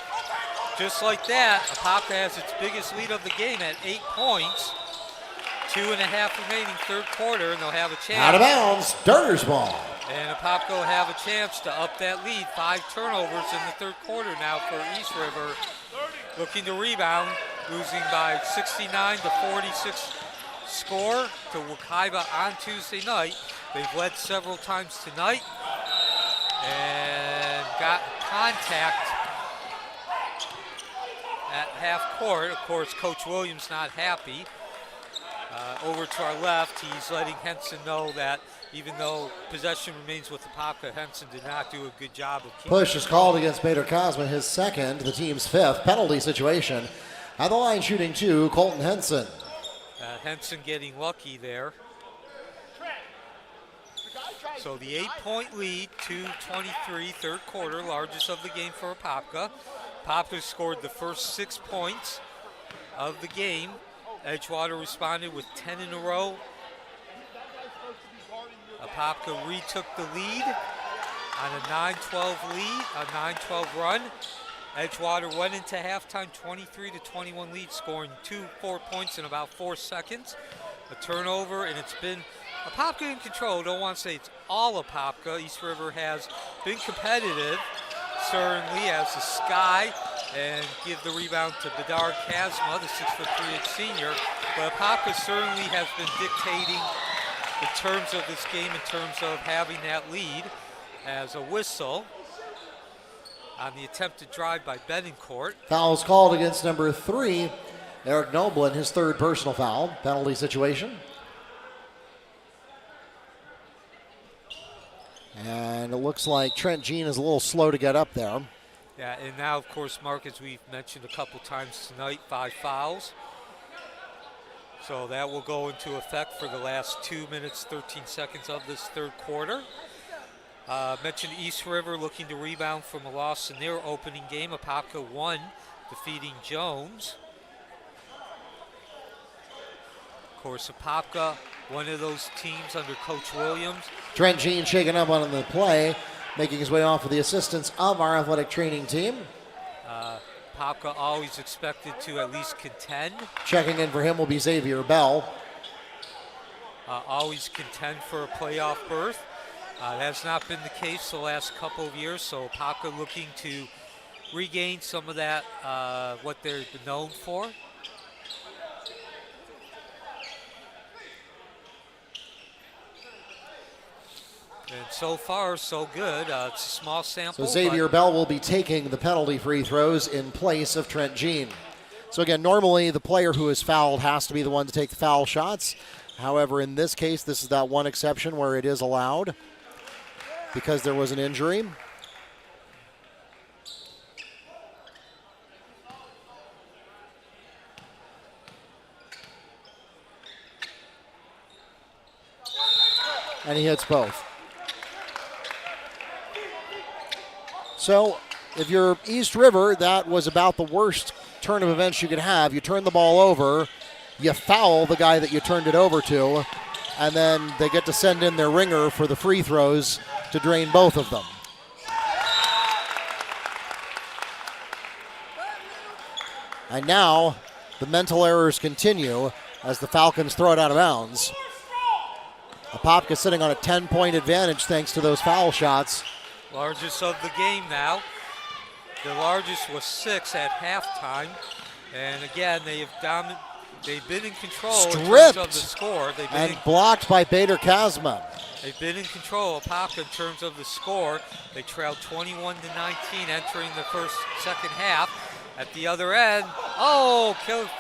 just like that, Apopka has its biggest lead of the game at 8 points. 2.5 remaining third quarter, and they'll have a chance. Out of bounds, Darters ball. And Apopka will have a chance to up that lead. 5 turnovers in the third quarter now for East River. Looking to rebound, losing by 69-46 score to Wekiva on Tuesday night. They've led several times tonight and got contact at half court. Of course, Coach Williams not happy. Over to our left, he's letting Henson know that even though possession remains with Apopka, Henson did not do a good job of keeping. Push is called against Bader Cosma, his second, the team's 5th. Penalty situation. At the line shooting 2, Colton Henson. Henson getting lucky there. So the 8-point lead, 2:23, third quarter, largest of the game for Apopka. Apopka scored the first 6 points of the game. Edgewater responded with 10 in a row. Apopka retook the lead on a 9-12 lead, a 9-12 run. Edgewater went into halftime 23-21 lead, scoring 4 points in about 4 seconds. A turnover, and it's been Apopka in control. Don't want to say it's all Apopka. East River has been competitive, certainly, as the Sky, and give the rebound to Bedard Kazma, the 6'3" senior. But Apopka certainly has been dictating the terms of this game in terms of having that lead, as a whistle on the attempted drive by Benincourt. Foul's called against number 3, Eric Noblin, his third personal foul. Penalty situation. And it looks like Trent Jean is a little slow to get up there. Yeah, and now, of course, Mark, as we've mentioned a couple times tonight, 5 fouls. So that will go into effect for the last 2 minutes, 13 seconds of this third quarter. Mentioned East River looking to rebound from a loss in their opening game. Apopka won, defeating Jones. Of course, Apopka, one of those teams under Coach Williams. Trent Jean shaking up on the play, making his way off with the assistance of our athletic training team. Apopka always expected to at least contend. Checking in for him will be Xavier Bell. Always contend for a playoff berth. That has not been the case the last couple of years, so Apopka looking to regain some of that, what they've been known for. And so far, so good. It's a small sample. So Xavier Bell will be taking the penalty free throws in place of Trent Jean. So again, normally the player who is fouled has to be the one to take the foul shots. However, in this case, this is that one exception where it is allowed because there was an injury. And he hits both. So if you're East River, that was about the worst turn of events you could have. You turn the ball over, you foul the guy that you turned it over to, and then they get to send in their ringer for the free throws to drain both of them. And now the mental errors continue as the Falcons throw it out of bounds. Apopka sitting on a 10-point advantage thanks to those foul shots. Largest of the game now. The largest was 6 at halftime. And again, they've been in control in terms of the score. And blocked by Bader Kazma. They've been in control of Apopka in terms of the score. They trailed 21-19 entering the second half. At the other end,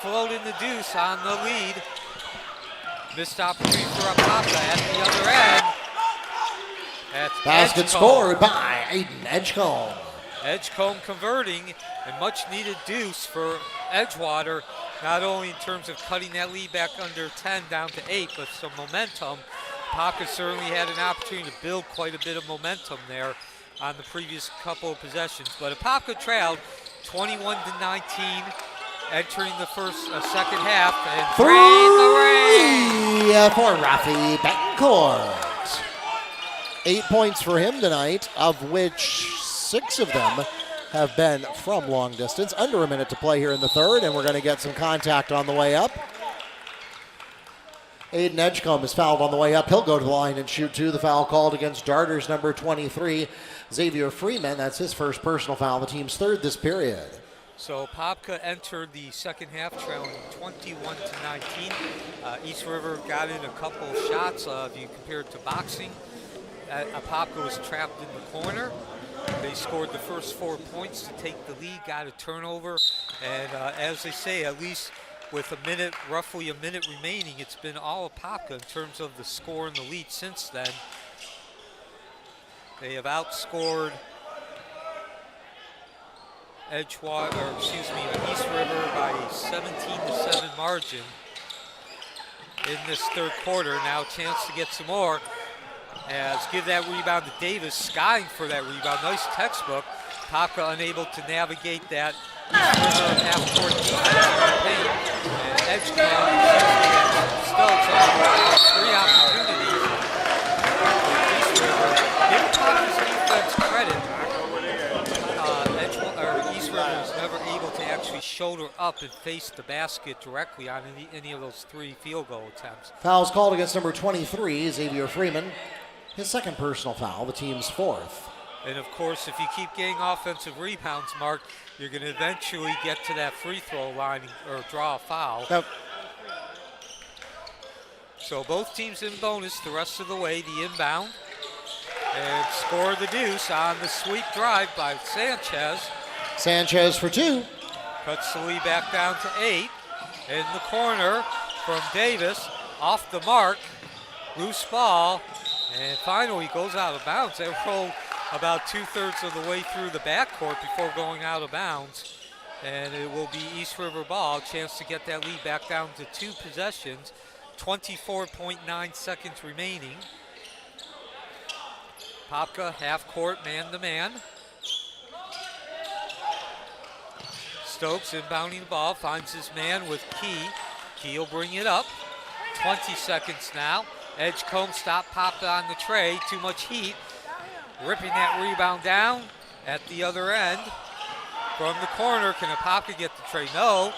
floating the deuce on the lead. Missed opportunity for Apopka at the other end. Basket scored by Aiden Edgecombe. Edgecombe converting, a much needed deuce for Edgewater, not only in terms of cutting that lead back under 10 down to 8, but some momentum. Apopka certainly had an opportunity to build quite a bit of momentum there on the previous couple of possessions. But Apopka trailed 21-19 entering the second half, and three for Rafi Betancourt. 8 points for him tonight, of which 6 of them have been from long distance. Under a minute to play here in the third, and we're going to get some contact on the way up. Aiden Edgecombe is fouled on the way up. He'll go to the line and shoot 2. The foul called against Darters number 23, Xavier Freeman. That's his first personal foul, the team's third this period. So Apopka entered the second half trailing 21-19. East River got in a couple of shots. If you compare it to boxing, Apopka was trapped in the corner. They scored the first 4 points to take the lead, got a turnover, and as they say, at least with roughly a minute remaining, it's been all Apopka in terms of the score and the lead since then. They have outscored East River by a 17-7 margin in this third quarter. Now a chance to get some more. As give that rebound to Davis, skying for that rebound. Nice textbook. Apopka unable to navigate that half-court defense in the paint. And Edgecombe Stokes on 3 opportunities. East River, give Apopka's defense credit. East River was never able to actually shoulder up and face the basket directly on any of those 3 field goal attempts. Fouls called against number 23, Xavier Freeman. His second personal foul, the team's 4th. And of course, if you keep getting offensive rebounds, Mark, you're going to eventually get to that free throw line or draw a foul. Yep. So both teams in bonus the rest of the way, the inbound. And score the deuce on the sweep drive by Sanchez. Sanchez for 2. Cuts the lead back down to 8. In the corner from Davis, off the mark, loose ball, and finally goes out of bounds. They rolled about 2/3 of the way through the backcourt before going out of bounds. And it will be East River ball. Chance to get that lead back down to 2 possessions. 24.9 seconds remaining. Apopka half court, man-to-man. Stokes inbounding the ball, finds his man with Key. Key will bring it up. 20 seconds now. Edgecombe stop, popped on the tray. Too much heat. Ripping that rebound down at the other end. From the corner, can Apopka get the tray? No.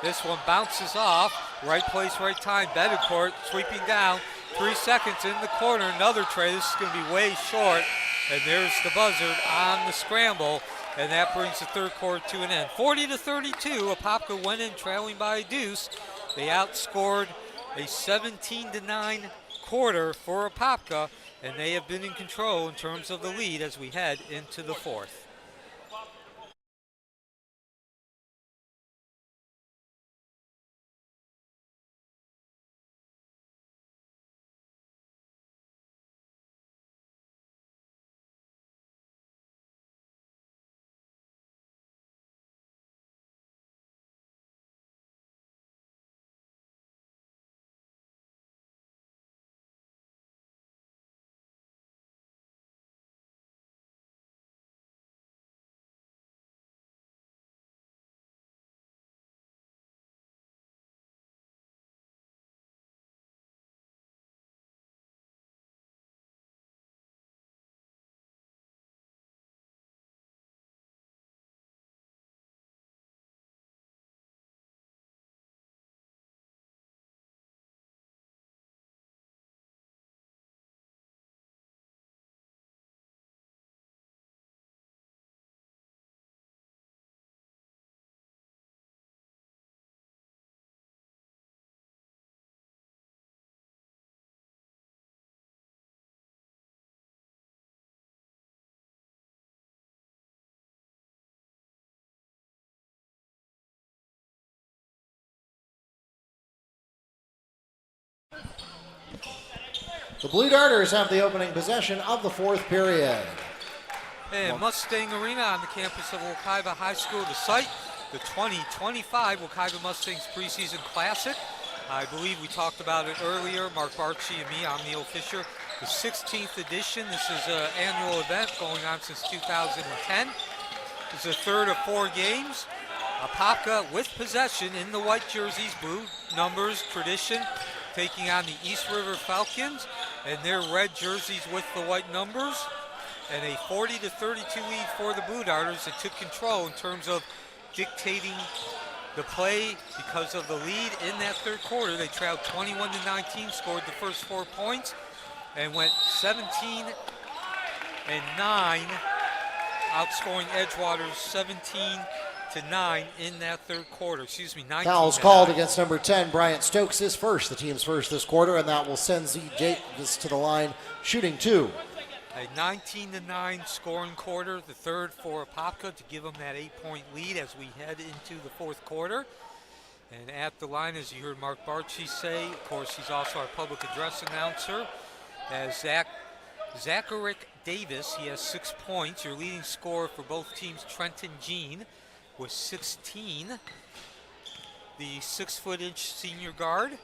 This one bounces off. Right place, right time. Betancourt sweeping down. 3 seconds in the corner. Another tray. This is going to be way short. And there's the buzzard on the scramble. And that brings the third quarter to an end. 40-32. Apopka went in trailing by a deuce. They outscored a 17-9 quarter for Apopka. And they have been in control in terms of the lead as we head into the fourth. The Blue Darters have the opening possession of the fourth period. And Mustang Arena on the campus of Wekiva High School, the site, the 2025 Wekiva Mustangs Preseason Classic. I believe we talked about it earlier, Mark Barchi and me, I'm Neil Fisher. The 16th edition, this is an annual event going on since 2010. It's the third of 4 games. Apopka with possession in the white jerseys, blue numbers, tradition, taking on the East River Falcons and their red jerseys with the white numbers. And a 40-32 lead for the Blue Darters that took control in terms of dictating the play because of the lead in that third quarter. They trailed 21-19, scored the first 4 points, and went 17-9, outscoring Edgewater's 17-9 in that third quarter. 19. Fouls called against number 10, Bryant Stokes, his first, the team's first this quarter, and that will send Z. Davis to the line, shooting 2. A 19-9 scoring quarter, the third for Apopka to give them that 8-point lead as we head into the fourth quarter. And at the line, as you heard Mark Barchi say, of course, he's also our public address announcer, as Zacharick Davis. He has 6 points. Your leading scorer for both teams, Trenton Jean, with 16. The 6-foot-inch senior guard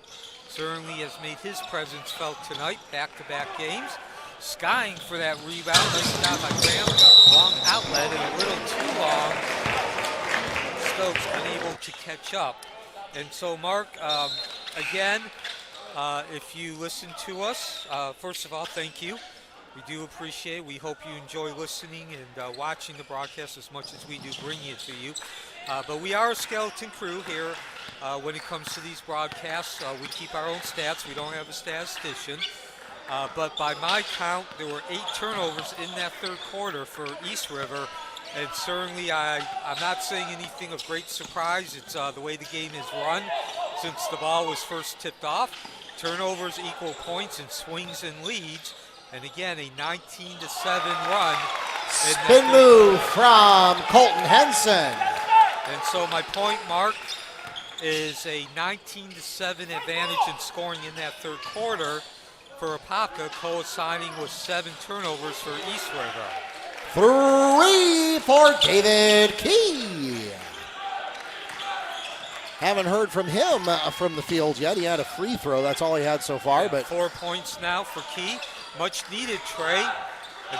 certainly has made his presence felt tonight, back-to-back games. Skying for that rebound, nice job by Graham. Long outlet and a little too long. Stokes unable to catch up. And so, Mark, again, if you listen to us, first of all, thank you. We do appreciate it. We hope you enjoy listening and watching the broadcast as much as we do bringing it to you. But we are a skeleton crew here when it comes to these broadcasts. We keep our own stats. We don't have a statistician. But by my count, there were 8 turnovers in that third quarter for East River. And certainly I'm not saying anything of great surprise. It's the way the game is run since the ball was first tipped off. Turnovers equal points and swings and leads. And again, a 19-7 run. Spin move from Colton Henson. And so my point, Mark, is a 19-7 advantage in scoring in that third quarter for Apopka, coinciding with 7 turnovers for East River. 3 for David Key. Haven't heard from him from the field yet. He had a free throw. That's all he had so far. But 4 points now for Key. Much needed Trey.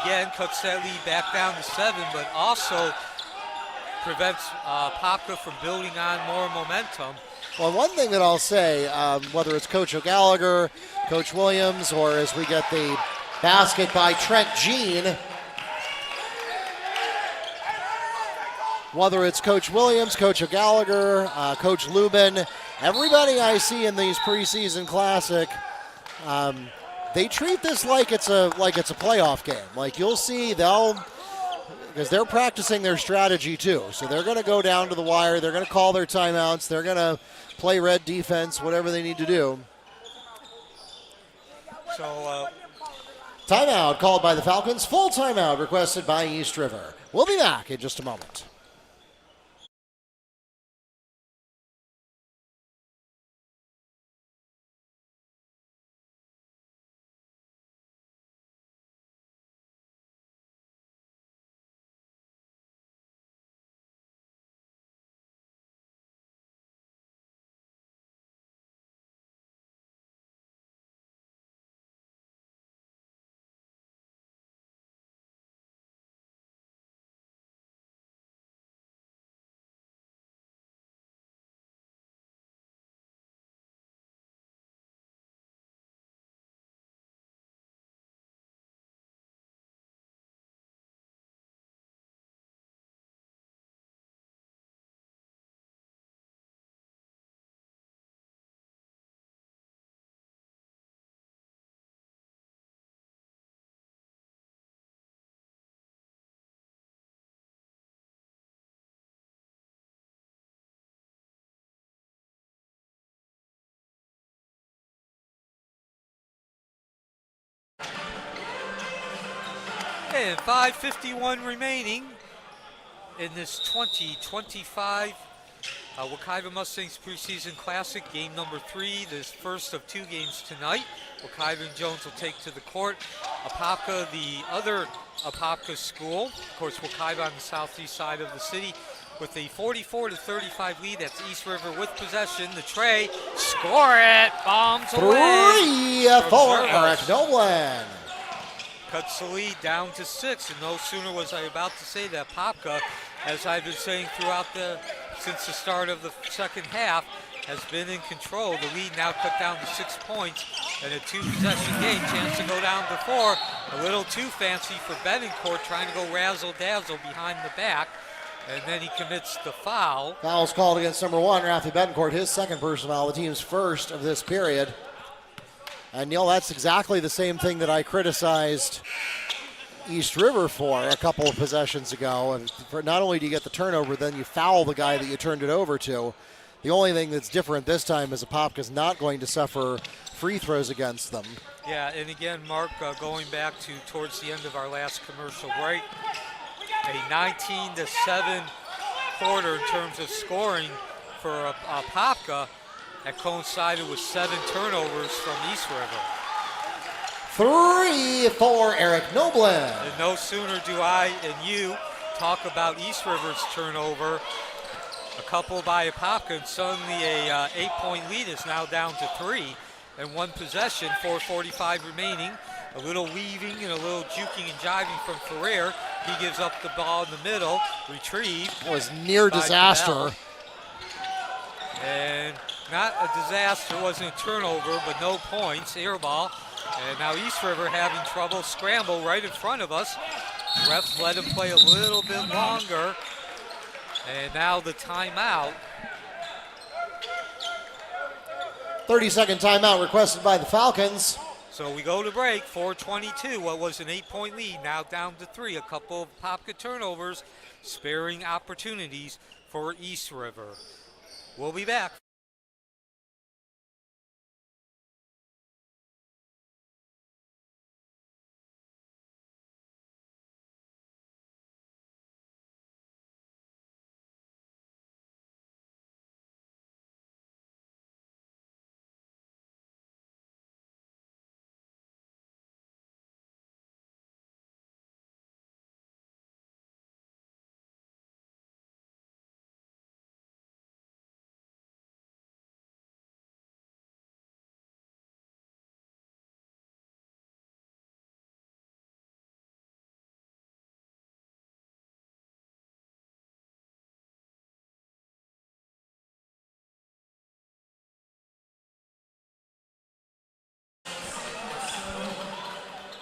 Again, cuts that lead back down to 7, but also prevents Apopka from building on more momentum. Well, one thing that I'll say, whether it's Coach O'Gallagher, Coach Williams, or as we get the basket by Trent Jean, whether it's Coach Williams, Coach O'Gallagher, Coach Lubin, everybody I see in these preseason classic, they treat this like it's a playoff game. Like you'll see, because they're practicing their strategy too. So they're going to go down to the wire. They're going to call their timeouts. They're going to play red defense, whatever they need to do. So timeout called by the Falcons. Full timeout requested by East River. We'll be back in just a moment. and 5:51 remaining in this 2025 Wekiva Mustangs Preseason Classic, game number 3, this first of 2 games tonight. Wekiva and Jones will take to the court. Apopka, the other Apopka school, of course Wekiva on the southeast side of the city, with a 44-35 lead. That's East River with possession. The tray, score it, bombs away. 3 for Eric Nolan. Cuts the lead down to 6, and no sooner was I about to say that Apopka, as I've been saying since the start of the second half, has been in control. The lead now cut down to 6 points, and a 2-possession game. Chance to go down to 4. A little too fancy for Betancourt, trying to go razzle-dazzle behind the back, and then he commits the foul. Foul's called against number 1, Rafi Betancourt, his second personal foul, the team's first of this period. And Neil, that's exactly the same thing that I criticized East River for a couple of possessions ago. And for not only do you get the turnover, then you foul the guy that you turned it over to. The only thing that's different this time is Apopka's not going to suffer free throws against them. Yeah, and again, Mark, going back to towards the end of our last commercial break, a 19-7 quarter in terms of scoring for Apopka. That coincided with 7 turnovers from East River. 3 for Eric Noblin. And no sooner do I and you talk about East River's turnover, a couple by Apopka, and suddenly a 8-point lead is now down to 3. And 1 possession, 4:45 remaining. A little weaving and a little juking and jiving from Ferrer. He gives up the ball in the middle, retrieved. It was near disaster. Bell. And not a disaster, wasn't a turnover, but no points, air ball. And now East River having trouble, scramble right in front of us. Refs let him play a little bit longer. And now the timeout. 30-second timeout requested by the Falcons. So we go to break, 4:22. What was an 8-point lead, now down to 3. A couple of Apopka turnovers, sparing opportunities for East River. We'll be back.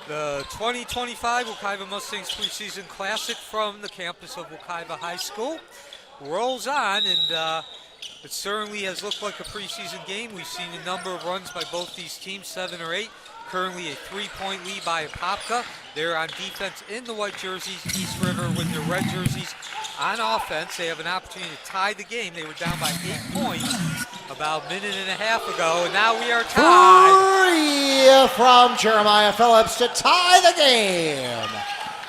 The 2025 Wekiva Mustangs Preseason Classic from the campus of Wekiva High School rolls on, and it certainly has looked like a preseason game. We've seen a number of runs by both these teams, 7 or 8. Currently a 3-point lead by Apopka. They're on defense in the white jerseys. East River with their red jerseys on offense. They have an opportunity to tie the game. They were down by 8 points about a minute and a half ago, and now we are tied. 3 from Jeremiah Phillips to tie the game.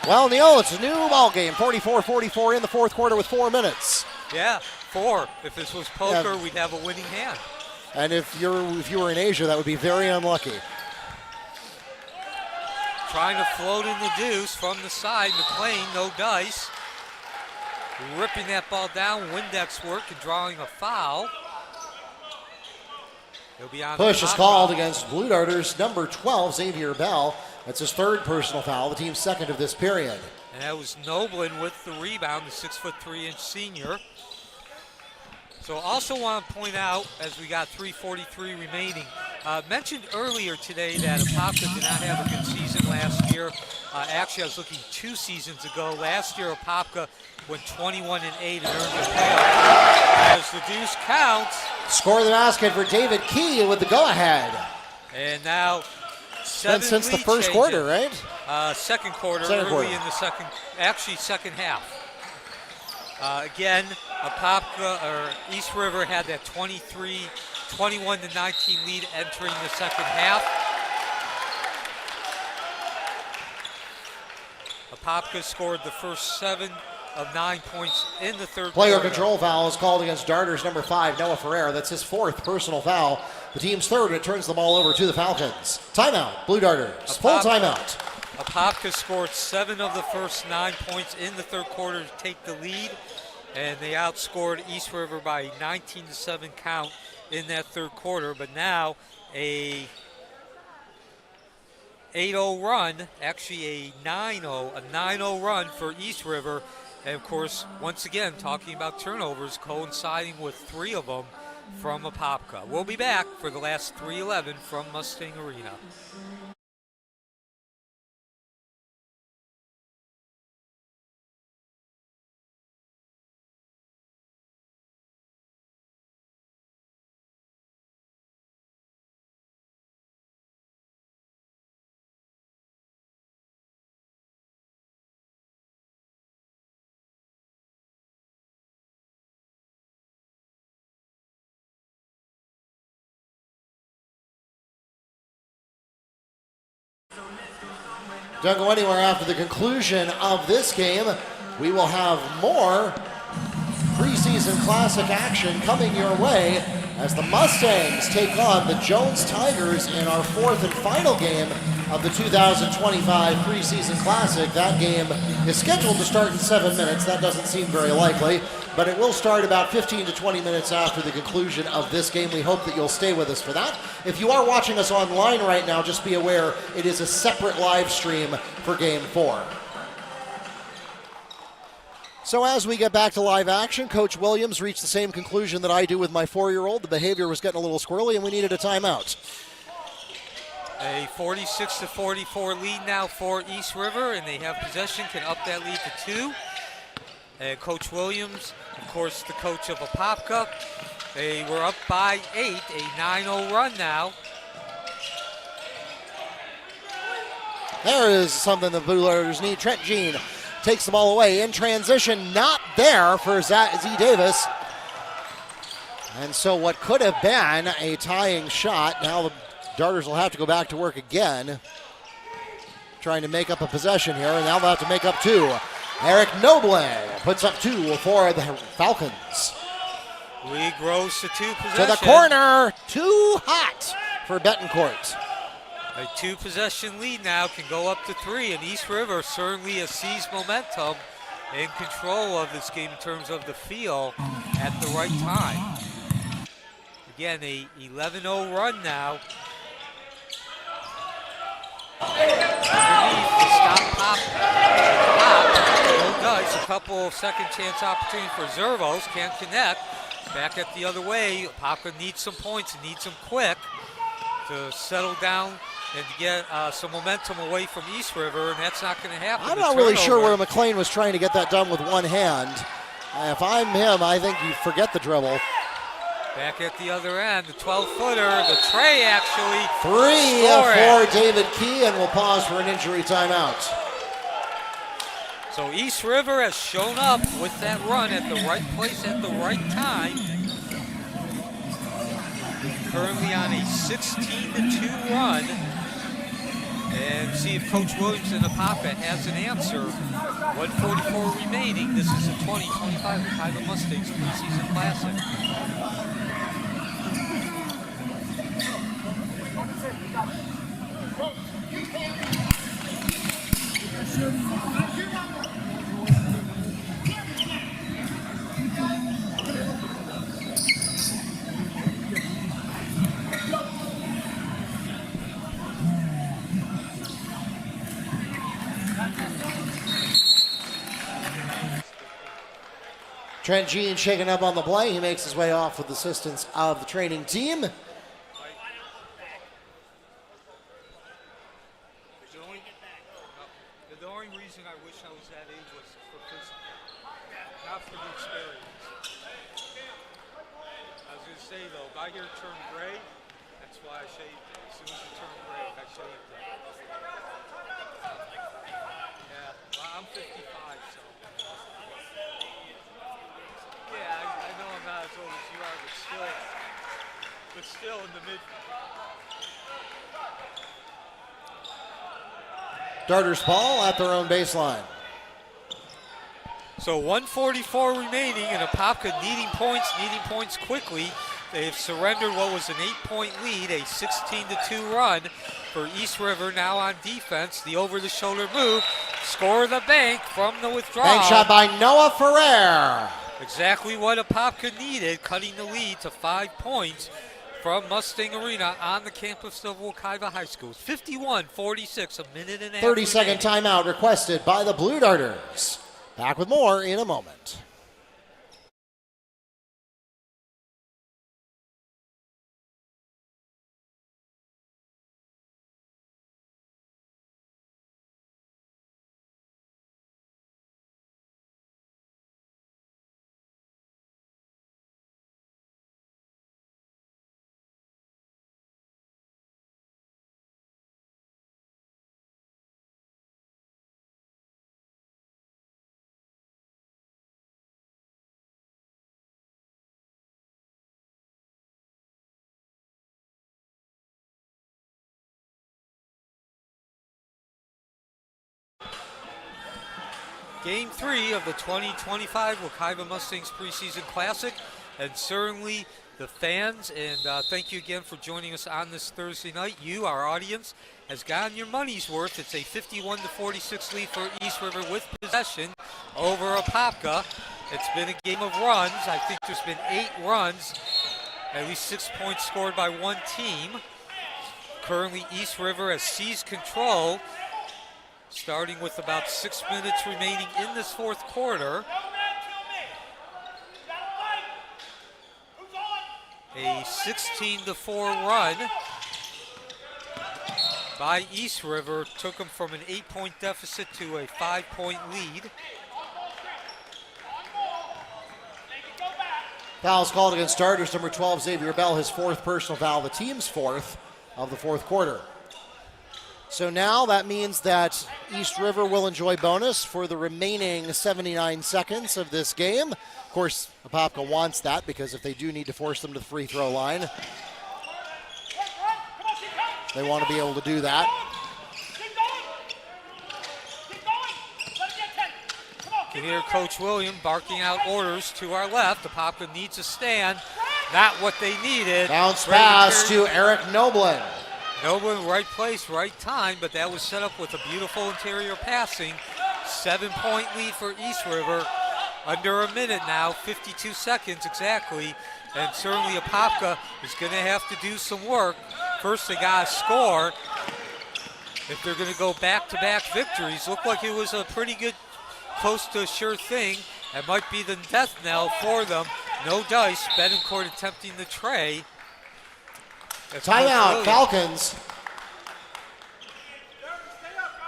Well, Neil, it's a new ball game. 44-44 in the fourth quarter with 4 minutes. Yeah, 4. If this was poker, we'd have a winning hand. And if you were in Asia, that would be very unlucky. Trying to float in the deuce from the side. McLean, no dice. Ripping that ball down. Windex work and drawing a foul. He'll be on. Push is called against Blue Darters number 12, Xavier Bell. That's his 3rd personal foul, the team's 2nd of this period. And that was Noblin with the rebound, the 6'3" senior. So also want to point out, as we got 3:43 remaining, mentioned earlier today that Apopka did not have a good season last year. Actually, I was looking 2 seasons ago. Last year, Apopka went 21-8 and earned a playoff. As the deuce counts. Score the basket for David Key with the go-ahead. And now Been since the first quarter, right? Second quarter, Second early quarter. in the second half. Again, Apopka or East River had that 21-19 lead entering the second half. Apopka scored the first 7 of 9 points in the third Player quarter. control foul is called against Darters number 5, Noah Ferrer. That's his 4th personal foul. The team's 3rd, and it turns the ball over to the Falcons. Timeout, Blue Darters. Full timeout. Apopka scored 7 of the first 9 points in the third quarter to take the lead, and they outscored East River by a 19-7 count in that third quarter. But now a 8-0 run, actually a 9-0 run for East River. And of course, once again, talking about turnovers coinciding with 3 of them from Apopka. We'll be back for the last 3:11 from Mustang Arena. Don't go anywhere after the conclusion of this game. We will have more preseason classic action coming your way as the Mustangs take on the Jones Tigers in our 4th and final game of the 2025 preseason classic. That game is scheduled to start in 7 minutes. That doesn't seem very likely, but it will start about 15 to 20 minutes after the conclusion of this game. We hope that you'll stay with us for that. If you are watching us online right now, just be aware it is a separate live stream for Game 4. So as we get back to live action, Coach Williams reached the same conclusion that I do with my 4-year-old. The behavior was getting a little squirrely and we needed a timeout. A 46-44 lead now for East River, and they have possession, can up that lead to 2. And Coach Williams, of course, the coach of Apopka. They were up by 8, a 9-0 run now. There is something the Blue Darters need. Trent Jean takes the ball away in transition, not there for Z Davis. And so what could have been a tying shot, now the Darters will have to go back to work again, trying to make up a possession here, and now they'll have to make up 2. Eric Noble puts up 2 for the Falcons. League grows to 2 possessions. To the corner, too hot for Betancourt. A 2-possession lead now can go up to 3, and East River certainly has seized momentum in control of this game in terms of the feel at the right time. Again, a 11-0 run now. Underneath the stop pop. No dice. A couple of second chance opportunities for Zervos. Can't connect. Back at the other way. Apopka needs some points and needs them quick to settle down and to get some momentum away from East River, and that's not going to happen. I'm not really sure where McLean was trying to get that done with one hand. If I'm him, I think you forget the dribble. Back at the other end, the 12-footer, the tray actually. 3 for David Key, and we'll pause for an injury timeout. So East River has shown up with that run at the right place at the right time. Currently on a 16-2 run. And see if Coach Williams and Apopka has an answer. 1:44 remaining. This is the 2025 Apopka Mustangs Preseason Classic. Trent Jean shaking up on the play. He makes his way off with assistance of the training team. The only reason I wish I was that age was for physical, not for the experience. I was going to say though, if I hear it turn gray, that's why I shaved it. As soon as it turned gray, I shaved it. Yeah, well, I'm 55, so. Yeah, I know I'm not as old as you are, but still in the mid. Darters ball at their own baseline. So 1:44 remaining, and Apopka needing points quickly. They have surrendered what was an 8-point lead, a 16-2 run for East River. Now on defense, the over-the-shoulder move, score the bank from the withdrawal. Bank shot by Noah Ferrer. Exactly what Apopka needed, cutting the lead to 5 points from Mustang Arena on the campus of Wekiva High School. 51-46, a minute and a half. 30-second timeout requested by the Blue Darters. Back with more in a moment. Game 3 of the 2025 Wekiva Mustangs Preseason Classic, and certainly the fans, and thank you again for joining us on this Thursday night. You, our audience, has gotten your money's worth. It's a 51-46 lead for East River with possession over Apopka. It's been a game of runs. I think there's been 8 runs, at least 6 points scored by one team. Currently, East River has seized control, starting with about 6 minutes remaining in this fourth quarter. A 16-4 run by East River took them from an 8-point deficit to a 5-point lead. Fouls called against Darters. Number 12, Xavier Bell, his 4th personal foul, the team's 4th of the fourth quarter. So now that means that East River will enjoy bonus for the remaining 79 seconds of this game. Of course, Apopka wants that because if they do need to force them to the free throw line, they want to be able to do that. You can hear Coach William barking out orders to our left. Apopka needs a stand. Not what they needed. Bounce pass to Eric Noblin. Noblin, right place, right time, but that was set up with a beautiful interior passing. 7-point lead for East River. Under a minute now, 52 seconds exactly. And certainly Apopka is going to have to do some work. First, they got to score. If they're going to go back-to-back victories, looked like it was a pretty good, close to a sure thing. That might be the death knell for them. No dice. Betancourt attempting the tray. Timeout, Falcons.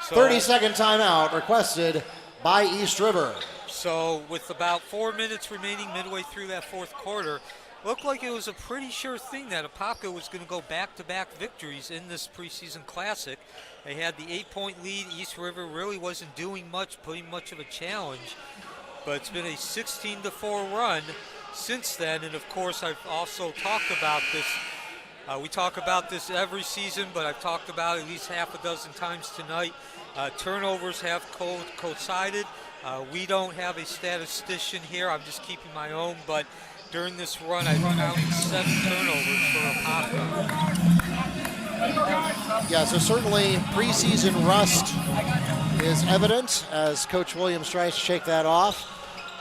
So, 30-second timeout requested by East River. So with about 4 minutes remaining midway through that fourth quarter, looked like it was a pretty sure thing that Apopka was going to go back-to-back victories in this preseason classic. They had the 8-point lead. East River really wasn't doing much, putting much of a challenge. But it's been a 16-4 run since then. And of course, I've also talked about this. We talk about this every season, but I've talked about it at least half a dozen times tonight. Turnovers have coincided. We don't have a statistician here. I'm just keeping my own, but during this run, I've counted 7 turnovers for Apopka. Yeah, so certainly preseason rust is evident as Coach Williams tries to shake that off.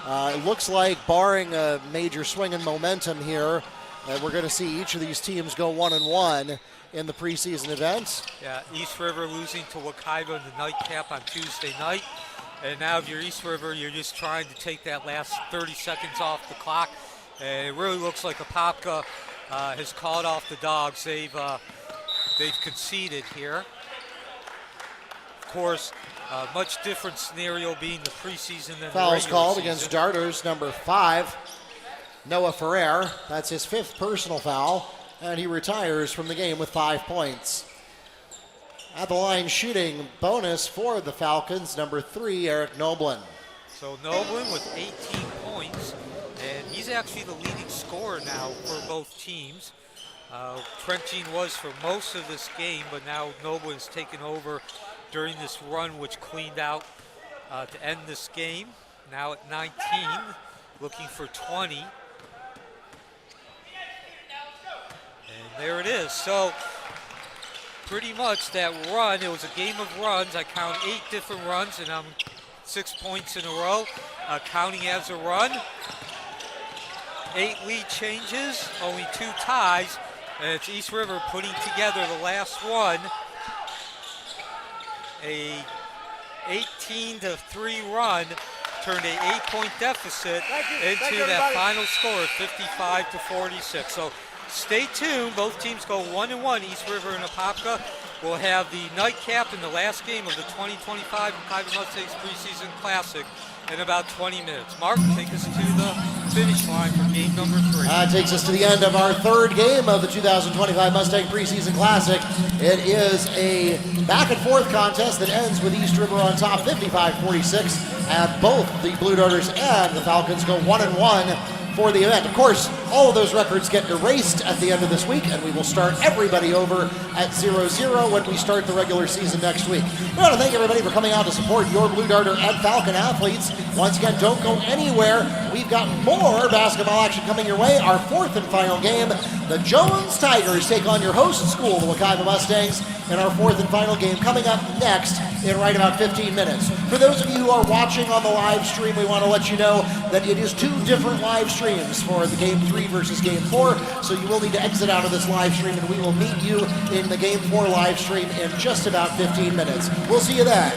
It looks like, barring a major swing in momentum here, we're going to see each of these teams go 1-1 in the preseason event. Yeah, East River losing to Wekiva in the nightcap on Tuesday night. And now if you're East River, you're just trying to take that last 30 seconds off the clock. And it really looks like Apopka has called off the dogs. They've conceded here. Of course, much different scenario being the preseason than the regular Fouls called season. against Darters, number 5, Noah Ferrer. That's his 5th personal foul, and he retires from the game with 5 points. At the line shooting bonus for the Falcons, number 3, Eric Noblin. So Noblin with 18 points, and he's actually the leading scorer now for both teams. Trenching was for most of this game, but now Noblin's taken over during this run, which cleaned out to end this game. Now at 19, looking for 20. And there it is. So pretty much that run, it was a game of runs. I count 8 different runs, and I'm 6 points in a row, counting as a run. 8 lead changes, only 2 ties, and it's East River putting together the last one. A 18-3 run turned an 8-point deficit into that final score of 55-46. So stay tuned. Both teams go 1-1. East River and Apopka will have the nightcap in the last game of the 2025 Wekiva Mustangs Preseason Classic in about 20 minutes. Mark, take us to the finish line for game number 3. That takes us to the end of our 3rd game of the 2025 Mustang Preseason Classic. It is a back-and-forth contest that ends with East River on top 55-46, and both the Blue Darters and the Falcons go 1-1 for the event. Of course, all of those records get erased at the end of this week, and we will start everybody over at 0-0 when we start the regular season next week. We want to thank everybody for coming out to support your Blue Darter and Falcon athletes. Once again, don't go anywhere. We've got more basketball action coming your way. Our 4th and final game, the Jones Tigers take on your host school, the Wekiva Mustangs, in our 4th and final game coming up next in right about 15 minutes. For those of you who are watching on the live stream, we want to let you know that it is 2 different live streams for the Game 3 versus Game 4, so you will need to exit out of this live stream, and we will meet you in the Game 4 live stream in just about 15 minutes. We'll see you then.